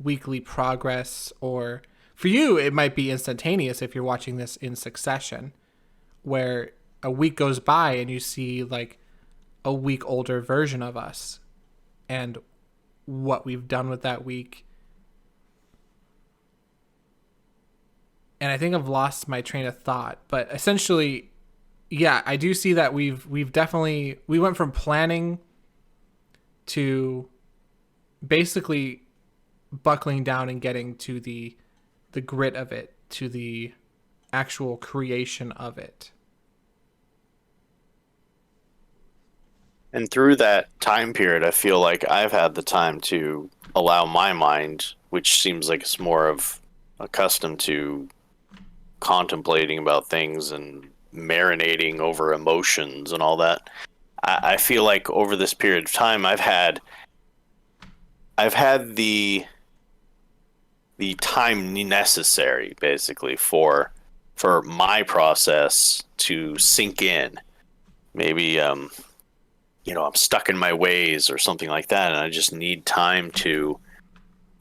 weekly progress, or for you it might be instantaneous if you're watching this in succession, where a week goes by and you see like a week older version of us and what we've done with that week. And I think I've lost my train of thought, but essentially, yeah, I do see that we've definitely, we went from planning to basically buckling down and getting to the grit of it, to the actual creation of it. And through that time period, I feel like I've had the time to allow my mind, which seems like it's more of accustomed to contemplating about things and marinating over emotions and all that. I feel like over this period of time, I've had the time necessary basically for my process to sink in. Maybe I'm stuck in my ways or something like that, and I just need time to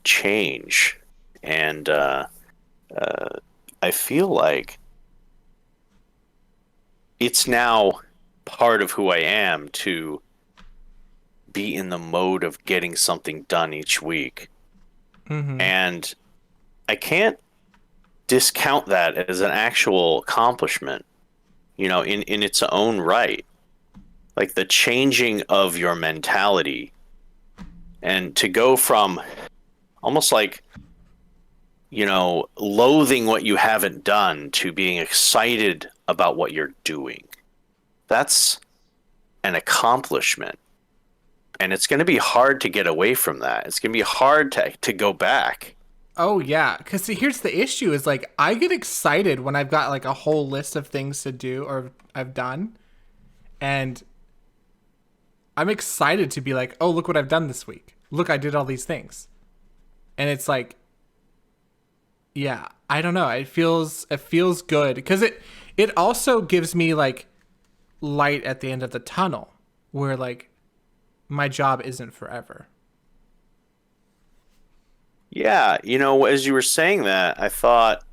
change. And uh, I feel like it's now part of who I am to be in the mode of getting something done each week. Mm-hmm. And I can't discount that as an actual accomplishment, in its own right. Like the changing of your mentality, and to go from almost like, loathing what you haven't done to being excited about what you're doing. That's an accomplishment. And it's going to be hard to get away from that. It's going to be hard to go back. Oh yeah, because here's the issue: is like I get excited when I've got like a whole list of things to do or I've done, and I'm excited to be like, oh, look what I've done this week. Look, I did all these things, and it's like, yeah, I don't know. It feels good because it also gives me like light at the end of the tunnel, where like my job isn't forever. Yeah, as you were saying that, I thought,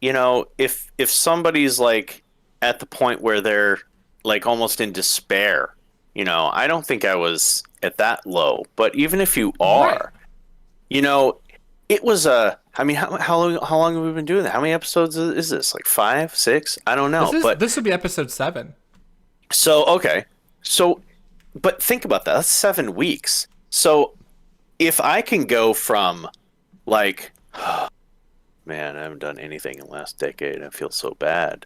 if somebody's like at the point where they're like almost in despair, I don't think I was at that low. But even if you Right. are, you know, it was a. I mean, how long have we been doing that? How many episodes is this? Like five, six? I don't This know. is But this will be episode 7. so okay, so but think about that. That's 7 weeks. So if I can go from like, man, I haven't done anything in the last decade. I feel so bad.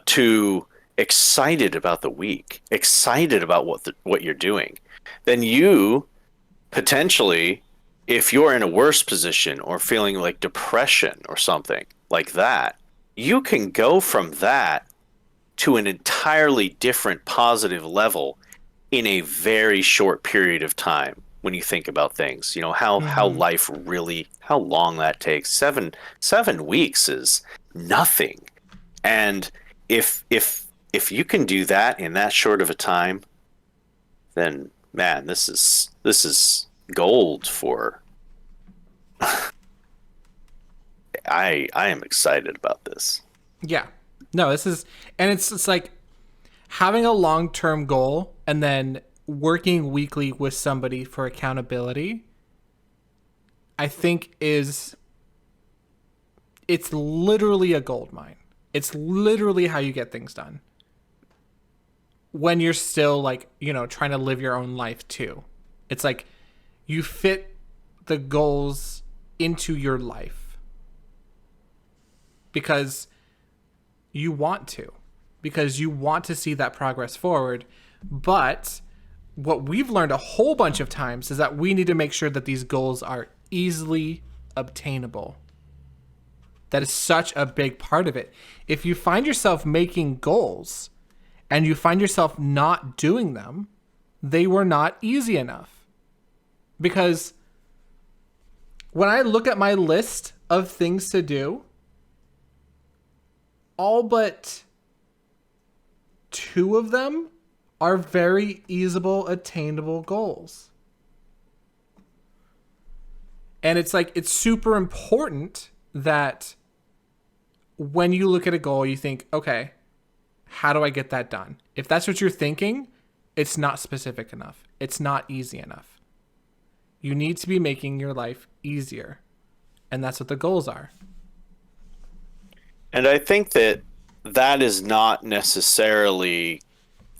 To excited about the week, excited about what you're doing, then you potentially, if you're in a worse position or feeling like depression or something like that, you can go from that to an entirely different positive level in a very short period of time. When you think about things, how Mm-hmm. life really, how long that takes. Seven weeks is nothing. And if if you can do that in that short of a time, then man, this is gold for I am excited about this. Yeah. No, this is, and it's like having a long term goal and then working weekly with somebody for accountability. I think is it's literally a gold mine. It's literally how you get things done when you're still like, trying to live your own life too. It's like you fit the goals into your life because you want to, because you want to see that progress forward. But what we've learned a whole bunch of times is that we need to make sure that these goals are easily obtainable. That is such a big part of it. If you find yourself making goals and you find yourself not doing them, they were not easy enough. Because when I look at my list of things to do, all but two of them are very easable, attainable goals. And it's like, it's super important that when you look at a goal, you think, okay, how do I get that done? If that's what you're thinking, it's not specific enough. It's not easy enough. You need to be making your life easier. And that's what the goals are. And I think that that is not necessarily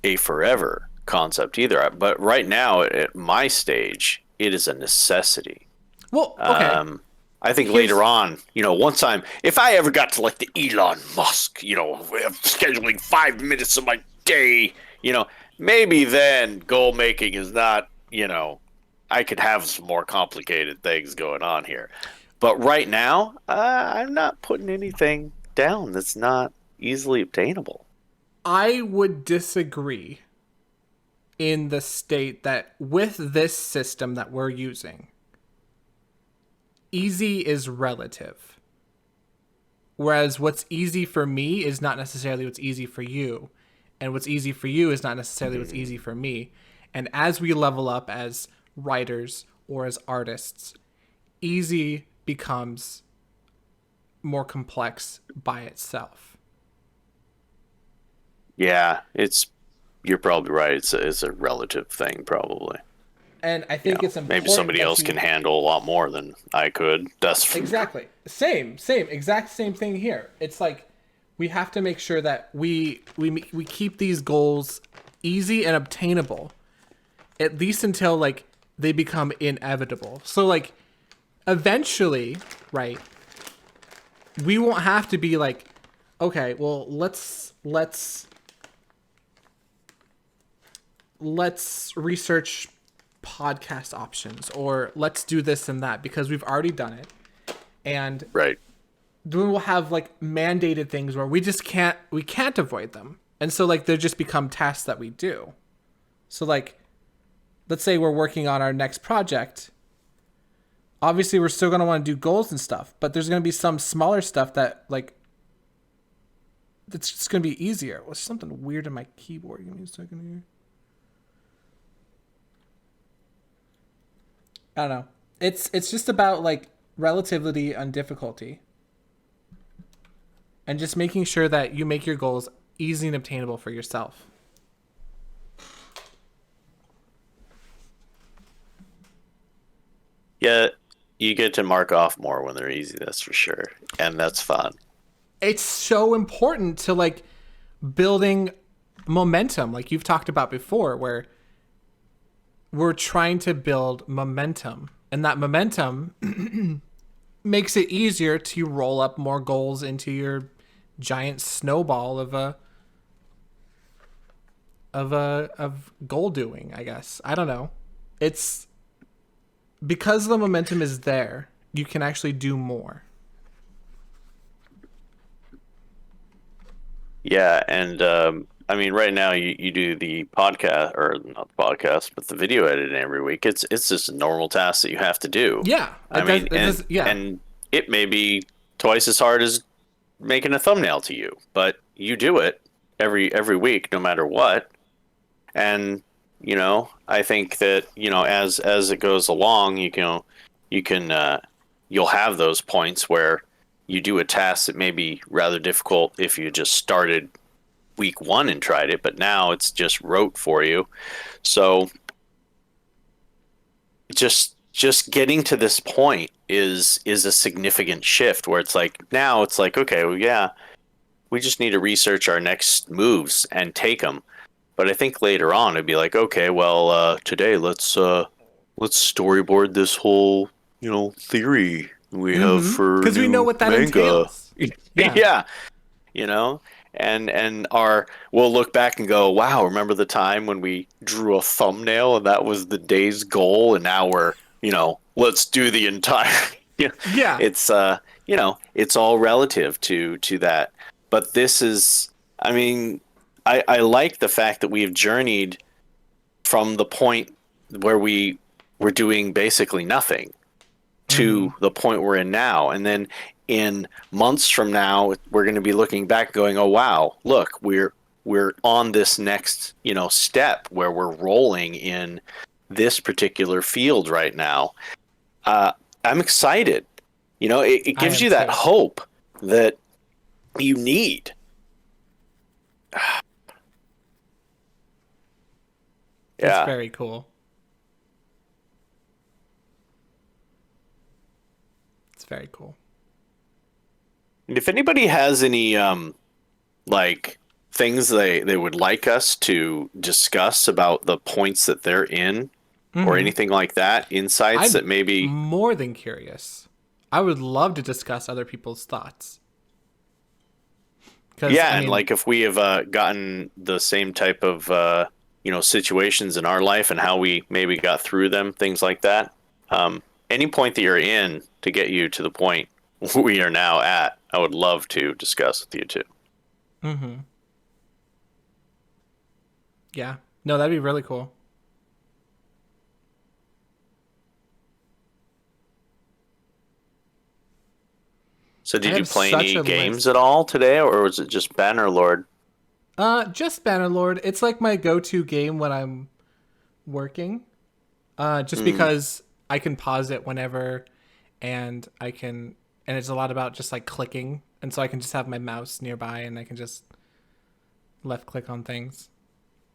a forever concept either. But right now, at my stage, it is a necessity. Well, okay. I think later on, once if I ever got to like the Elon Musk, scheduling 5 minutes of my day, maybe then goal making is not, I could have some more complicated things going on here. But right now, I'm not putting anything down that's not easily obtainable. I would disagree in the state that with this system that we're using, easy is relative. Whereas what's easy for me is not necessarily what's easy for you. And what's easy for you is not necessarily what's easy for me. And as we level up as writers or as artists, easy becomes more complex by itself. Yeah, you're probably right. It's a relative thing, probably. And I think it's important. Maybe somebody else can handle a lot more than I could. That's exactly same, exact same thing here. It's like we have to make sure that we keep these goals easy and obtainable, at least until like they become inevitable. So like eventually, right? We won't have to be like, okay, well let's research podcast options, or let's do this and that, because we've already done it. And right. Then we'll have like mandated things where we can't avoid them. And so like they just become tasks that we do. So like, let's say we're working on our next project. Obviously we're still going to want to do goals and stuff, but there's going to be some smaller stuff that like, it's just going to be easier. There's something weird in my keyboard. Give me a second here. I don't know. It's just about like relativity and difficulty. And just making sure that you make your goals easy and obtainable for yourself. Yeah, you get to mark off more when they're easy, that's for sure. And that's fun. It's so important to like building momentum, like you've talked about before, where we're trying to build momentum, and that momentum makes it easier to roll up more goals into your giant snowball of goal doing, I guess. I don't know. It's because the momentum is there, you can actually do more. Yeah, and I mean, right now you do the podcast, or not the podcast, but the video editing every week. It's just a normal task that you have to do. Yeah, and it may be twice as hard as making a thumbnail to you, but you do it, every week, no matter what. And I think that as it goes along, you can you'll have those points where you do a task that may be rather difficult if you just started week one and tried it, but now it's just rote for you. So just getting to this point is a significant shift where it's like now it's like, okay, well, yeah, we just need to research our next moves and take them. But I think later on it'd be like, okay, well, today let's storyboard this whole theory we have for Because we know new what that manga. entails. Yeah. Yeah, you know, and our we'll look back and go, wow, remember the time when we drew a thumbnail and that was the day's goal, and now we're let's do the entire. Yeah, Yeah. it's it's all relative to that, but this is, I mean, I like the fact that we've journeyed from the point where we were doing basically nothing Mm-hmm. to the point we're in now. And then in months from now, we're going to be looking back going, oh, wow, look, we're on this next, step where we're rolling in this particular field right now. Uh, I'm excited. It I gives am you that too. hope that you need. It's Yeah. very cool. It's very cool. And if anybody has any like things they would like us to discuss about the points that they're in or Mm-hmm. anything like that, insights I'm that maybe. more than curious. I would love to discuss other people's thoughts. Because, I Yeah, and mean, like if we have gotten the same type of situations in our life and how we maybe got through them, things like that. Any point that you're in to get you to the point we are now at, I would love to discuss with you too. mm-hmm. Yeah. No, that'd be really cool. So I did you have play such any a games at list. all today, or was it just Bannerlord? Just Bannerlord. It's like my go-to game when I'm working. Just Hmm, because I can pause it whenever, and and it's a lot about just like clicking, and so I can just have my mouse nearby, and I can just left click on things.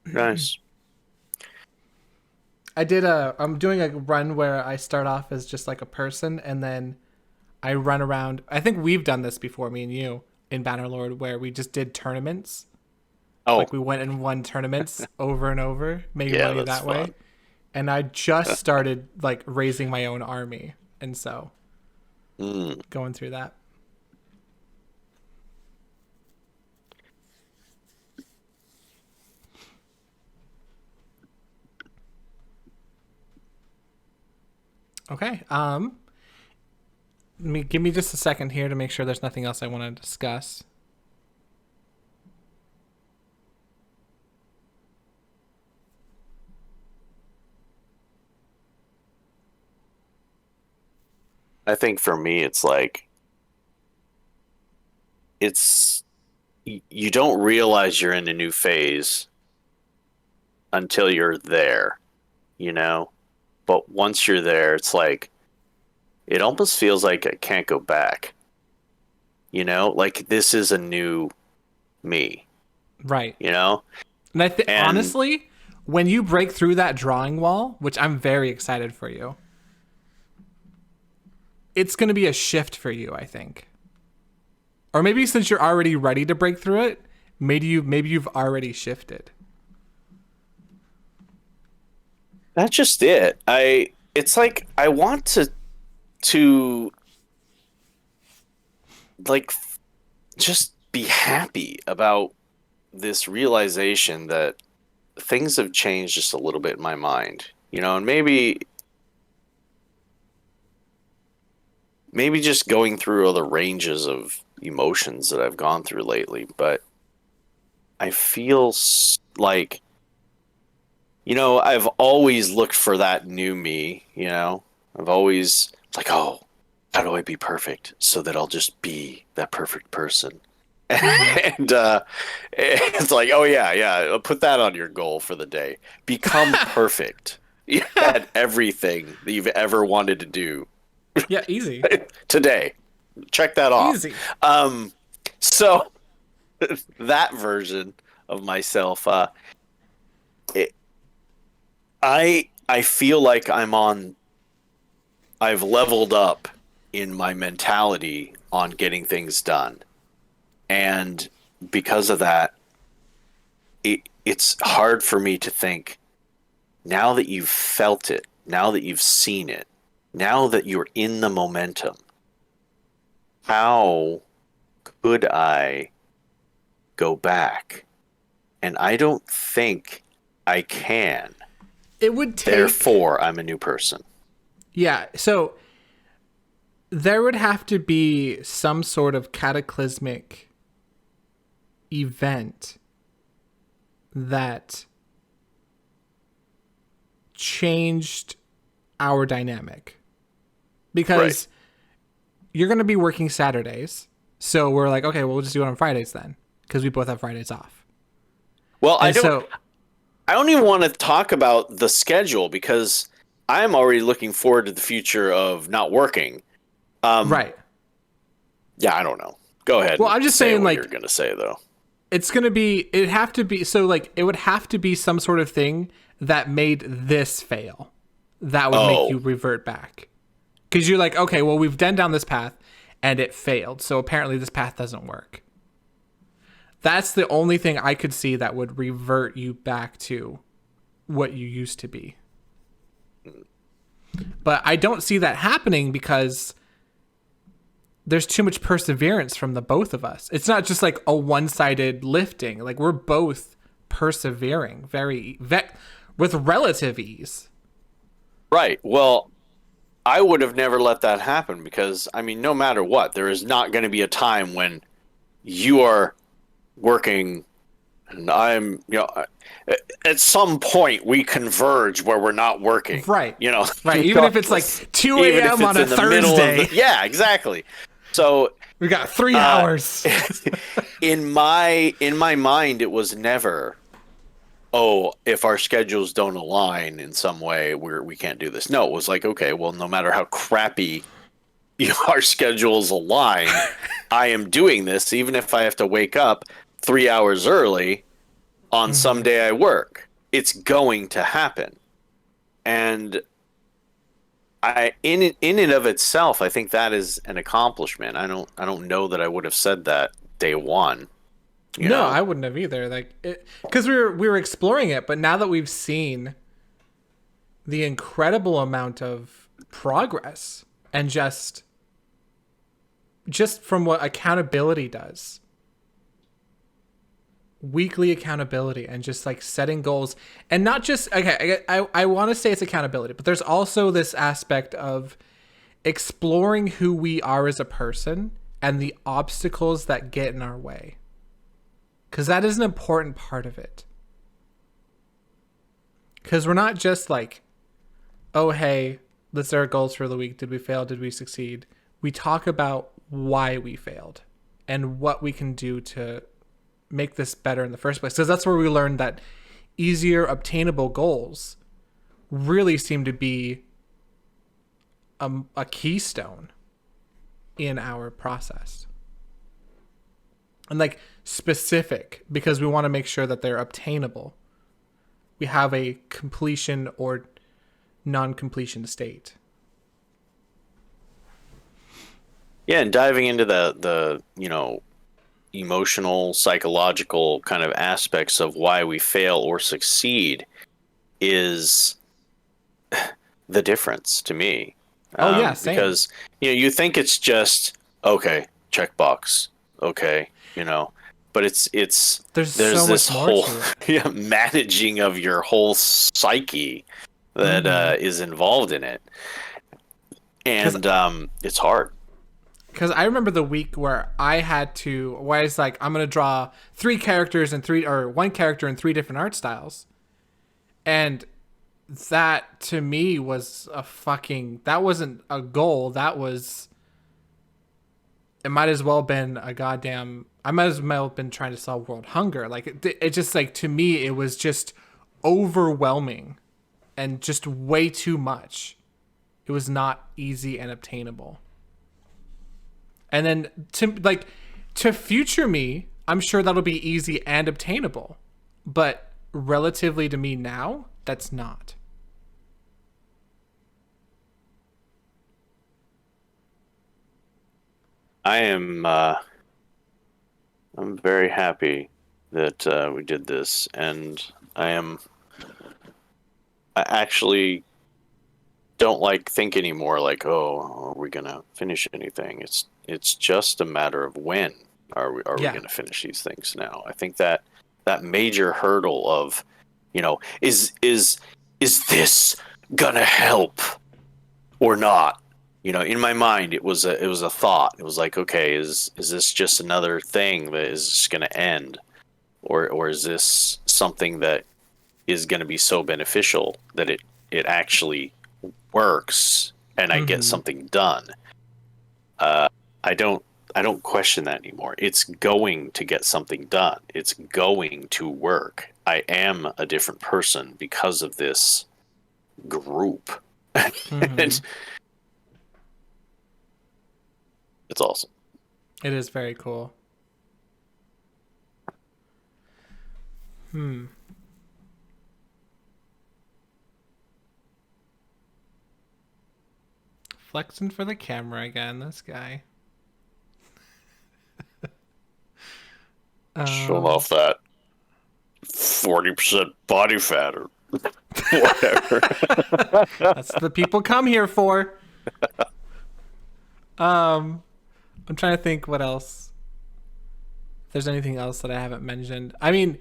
nice. I'm doing a run where I start off as just like a person, and then I run around. I think we've done this before, me and you, in Bannerlord, where we just did tournaments. Oh, Like we went and won tournaments over and over, made yeah, money that's that way. fun. And I just started like raising my own army, and so Mm. going through that. Okay. Give me just a second here to make sure there's nothing else I want to discuss. I think for me, it's like it's you don't realize you're in a new phase until you're there, you know? But once you're there, it's like it almost feels like I can't go back, Like this is a new me, Right. you know? And I think And honestly, when you break through that drawing wall, which I'm very excited for you, it's going to be a shift for you, I think. Or maybe since you're already ready to break through it, maybe you've already shifted. that's just it. It's like I want to like just be happy about this realization that things have changed just a little bit in my mind, and maybe just going through all the ranges of emotions that I've gone through lately, but I feel like, I've always looked for that new me. I've always like, oh, how do I be perfect so that I'll just be that perfect person? Mm-hmm. And it's like, oh yeah, yeah, put that on your goal for the day. Become perfect at everything that you've ever wanted to do Yeah, easy. today. Check that off. Easy. Um, so that version of myself, it, I feel like I've leveled up in my mentality on getting things done. And because of that, it's hard for me to think now that you've felt it, now that you've seen it, now that you're in the momentum, how could I go back? And I don't think I can. It would take, Therefore, I'm a new person. yeah. So there would have to be some sort of cataclysmic event that changed our dynamic Right. because you're going to be working Saturdays. So we're like, okay, well, we'll just do it on Fridays then because we both have Fridays off. Well, And so, I don't even want to talk about the schedule because I'm already looking forward to the future of not working. Um, right. yeah, I don't know. Go ahead Well, and I'm just say saying, what you're like, going to say, though. it's going to be, it'd have to be, so like, it would have to be some sort of thing that made this fail that would make Oh, you revert back. Because you're like, okay, well, we've done down this path and it failed. So apparently this path doesn't work. That's the only thing I could see that would revert you back to what you used to be. But I don't see that happening because there's too much perseverance from the both of us. It's not just like a one-sided lifting. Like we're both persevering with relative ease. right. Well, I would have never let that happen because, I mean, no matter what, there is not going to be a time when you are working and at some point we converge where we're not working, Right. you know, Right. Even if it's regardless. like 2 Even if a.m. on it's a in the middle of Thursday. yeah, exactly. So, We got 3 uh, hours. in my mind, it was never, oh, if our schedules don't align in some way, we can't do this. No, it was like, okay, well, no matter how crappy our schedules align, I am doing this, even if I have to wake up 3 hours early on some Mm-hmm. day I work. It's going to happen. And in and of itself, I think that is an accomplishment. I don't know that I would have said that day one, you No, know. I wouldn't have either. Like it, because we were exploring it, but now that we've seen the incredible amount of progress and just from what accountability does, weekly accountability and just like setting goals and not just okay. I want to say it's accountability, but there's also this aspect of exploring who we are as a person and the obstacles that get in our way, because that is an important part of it. Because we're not just like, oh, hey, let's set our goals for the week. Did we fail? Did we succeed? We talk about why we failed and what we can do to make this better in the first place. Because that's where we learned that easier obtainable goals really seem to be a keystone in our process. And like specific, because we want to make sure that they're obtainable. We have a completion or non-completion state. Yeah, and diving into the emotional, psychological kind of aspects of why we fail or succeed is the difference to me. Oh yeah, same. Because you think it's just okay, checkbox, okay, but it's There's there's so this much more whole to it. managing of your whole psyche that Mm-hmm. is involved in it, Because and it's hard. I remember the week where I had to, where I was like, I'm gonna draw three characters and three, or one character in three different art styles, and that to me was that wasn't a goal. That was it might as well have been a goddamn. I might as well have been trying to solve world hunger. Like it just like to me, it was just overwhelming and just way too much. It was not easy and obtainable. And then to future me, I'm sure that'll be easy and obtainable. But relatively to me now, that's not. I am I'm very happy that we did this, and I actually don't like think anymore like, oh, are we gonna finish anything? It's just a matter of when are we Yeah. gonna finish these things now. I think that that major hurdle of, is this gonna help or not? In my mind, it was a thought. It was like, okay, is this just another thing that is just going to end, or is this something that is going to be so beneficial that it actually works and I get Mm-hmm. something done? I don't question that anymore. It's going to get something done. It's going to work. I am a different person because of this group. Mm-hmm. And it's awesome. It is very cool. Hmm. Flexing for the camera again, this guy. Showing Um, off that 40% body fat or whatever. that's the people come here for. Um, I'm trying to think what else. If there's anything else that I haven't mentioned. I mean,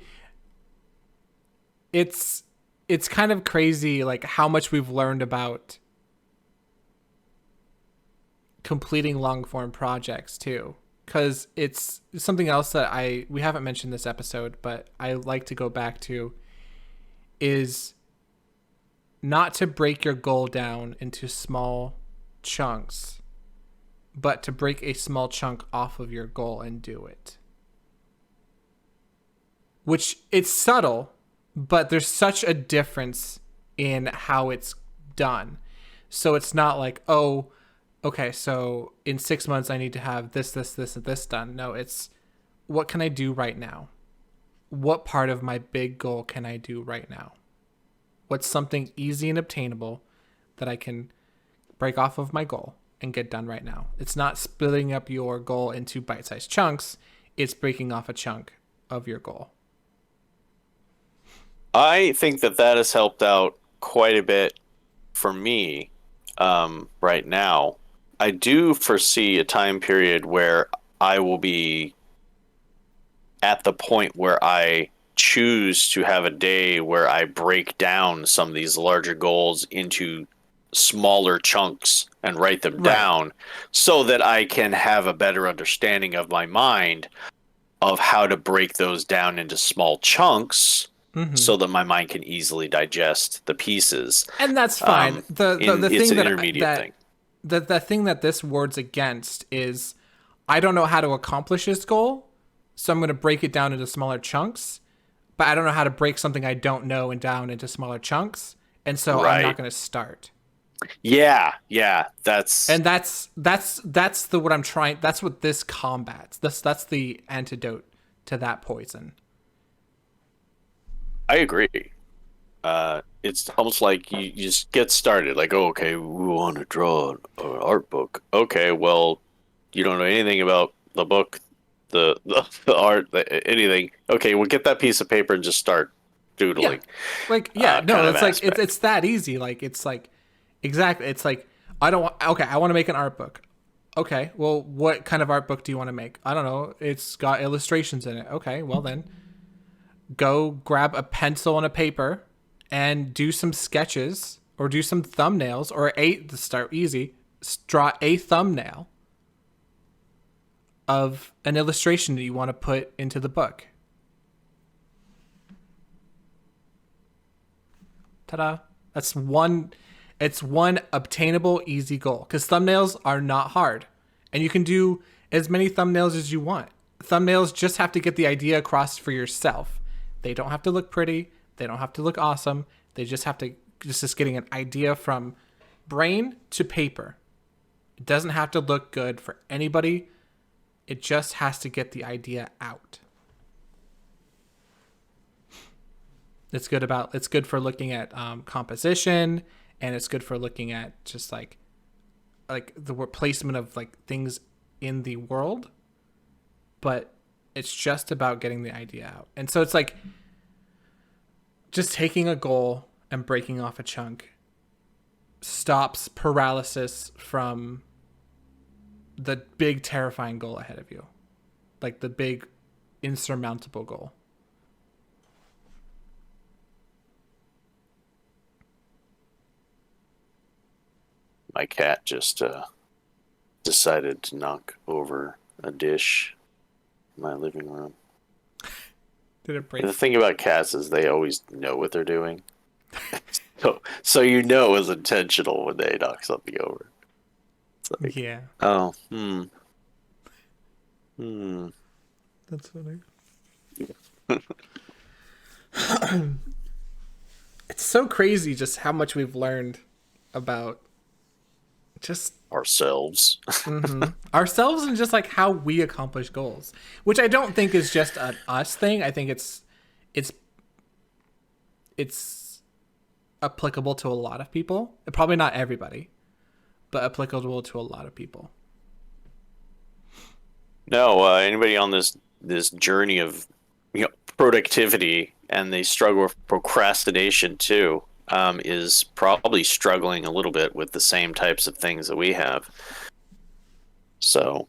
it's it's kind of crazy like how much we've learned about completing long form projects too. Cause it's something else that we haven't mentioned this episode, but I like to go back to is not to break your goal down into small chunks, but to break a small chunk off of your goal and do it. Which it's subtle, but there's such a difference in how it's done. So it's not like, oh, okay, so in 6 months I need to have this, and this done. No, it's what can I do right now? What part of my big goal can I do right now? What's something easy and obtainable that I can break off of my goal and get done right now? It's not splitting up your goal into bite sized chunks, it's breaking off a chunk of your goal. I think that that has helped out quite a bit for me right now. I do foresee a time period where I will be at the point where I choose to have a day where I break down some of these larger goals into smaller chunks and write them Right. down so that I can have a better understanding of my mind of how to break those down into small chunks Mm-hmm. so that my mind can easily digest the pieces. And that's fine. The It's thing an that intermediate thing. the thing that this wards against is I don't know how to accomplish this goal, so I'm going to break it down into smaller chunks. But I don't know how to break something I don't know and down into smaller chunks, and so I'm not Right. going to start. Yeah, yeah, that's And that's the what I'm trying. That's what this combats. That's the antidote to that poison. I agree. It's almost like you just get started, like, oh, okay, we want to draw an art book. Okay, well, you don't know anything about the book, the art, anything. Okay, well, get that piece of paper and just start Yeah, doodling, like yeah, kind no, of it's like aspect. it's that easy. Like it's like exactly. It's like I don't. Okay, I want to make an art book. Okay, well, what kind of art book do you want to make? I don't know. It's got illustrations in it. Okay, well then, go grab a pencil and a paper, and do some sketches or do some thumbnails or to start easy. Draw a thumbnail of an illustration that you want to put into the book. Ta-da! That's one. It's one obtainable, easy goal because thumbnails are not hard, and you can do As many thumbnails as you want. Thumbnails just have to get the idea across for yourself. They don't have to look pretty. They don't have to look awesome. They just have to just getting an idea from brain to paper. It doesn't have to look good for anybody. It just has to get the idea out. It's good for looking at composition, and it's good for looking at just like the placement of like things in the world. But it's just about getting the idea out. And so it's like just taking a goal and breaking off a chunk stops paralysis from the big terrifying goal ahead of you. Like the big insurmountable goal. My cat just decided to knock over a dish in my living room. Did it break? The thing about cats is they always know what they're doing. So you know it was intentional when they knock something over. It's like, Yeah. oh, That's funny. It's so crazy just how much we've learned about just ourselves. ourselves and just like how we accomplish goals, which I don't think is just an us thing. I think it's applicable to a lot of people. Probably not everybody, but applicable to a lot of people. No, anybody on this journey of productivity, and they struggle with procrastination too, is probably struggling a little bit with the same types of things that we have. So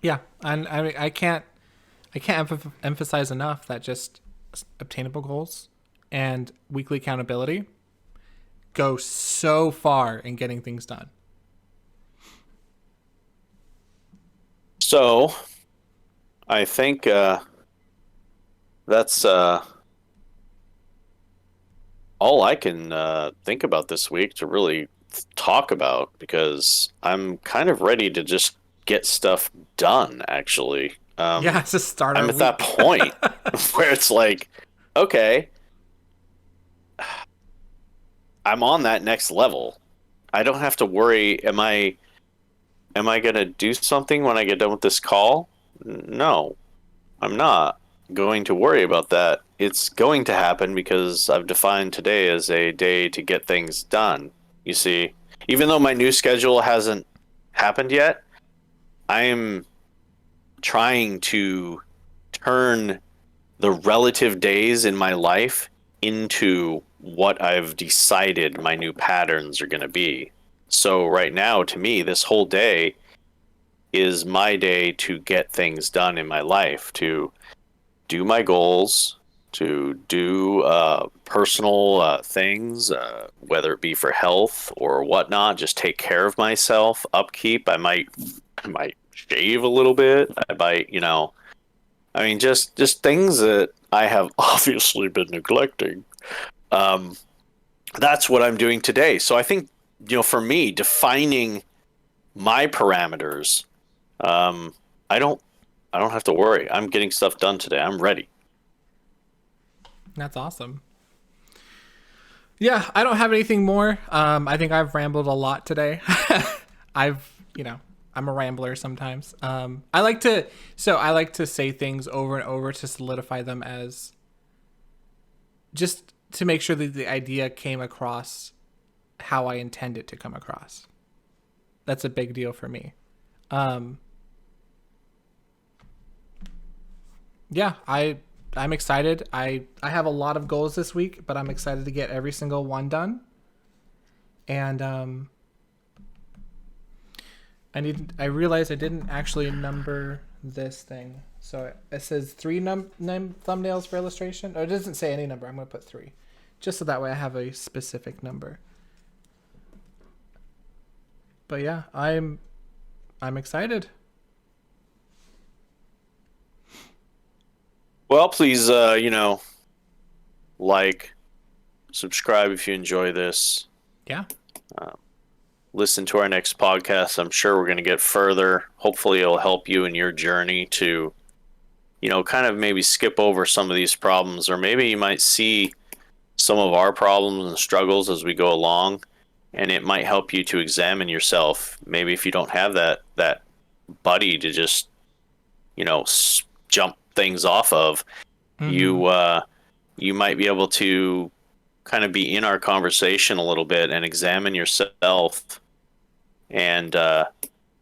Yeah, and I can't emphasize enough that just obtainable goals and weekly accountability go so far in getting things done. So I think that's all I can think about this week to really talk about, because I'm kind of ready to just get stuff done, actually. Yeah, it's a start I'm our at that week. point where it's like, okay, I'm on that next level. I don't have to worry, am I going to do something when I get done with this call? No, I'm not going to worry about that. It's going to happen because I've defined today as a day to get things done. You see, even though my new schedule hasn't happened yet, I'm trying to turn the relative days in my life into what I've decided my new patterns are going to be. So right now, to me, this whole day is my day to get things done in my life, to do my goals, to do personal things, whether it be for health or whatnot. Just take care of myself, upkeep. I might shave a little bit. I might, I mean, just things that I have obviously been neglecting. Um, that's what I'm doing today. So I think, for me, defining my parameters, um, I don't I don't have to worry. I'm getting stuff done today. I'm ready. That's awesome. Yeah, I don't have anything more. I think I've rambled a lot today. I've, I'm a rambler sometimes. I like to say things over and over to solidify them as just to make sure that the idea came across how I intend it to come across. That's a big deal for me. Um, yeah, I'm excited. I have a lot of goals this week, but I'm excited to get every single one done. And I realized I didn't actually number this thing. So it says three thumbnails for illustration. Oh, it doesn't say any number. I'm going to put 3. Just so that way I have a specific number. But yeah, I'm excited. Well, please, like, subscribe if you enjoy this. Yeah. listen to our next podcast. I'm sure we're going to get further. Hopefully, it'll help you in your journey to, kind of maybe skip over some of these problems, or maybe you might see some of our problems and struggles as we go along, and it might help you to examine yourself. Maybe if you don't have that buddy to just, jump things off of, Mm-hmm. you might be able to kind of be in our conversation a little bit and examine yourself, and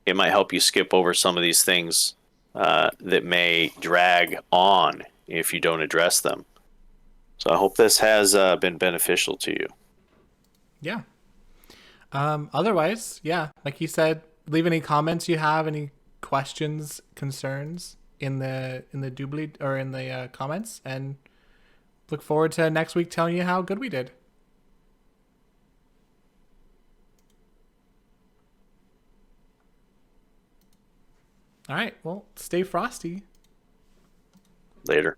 it might help you skip over some of these things that may drag on if you don't address them. So I hope this has been beneficial to you. Yeah. Otherwise, yeah, like you said, leave any comments you have, any questions, concerns in the doobly or in the comments, and look forward to next week telling you how good we did. All right. Well, stay frosty. Later.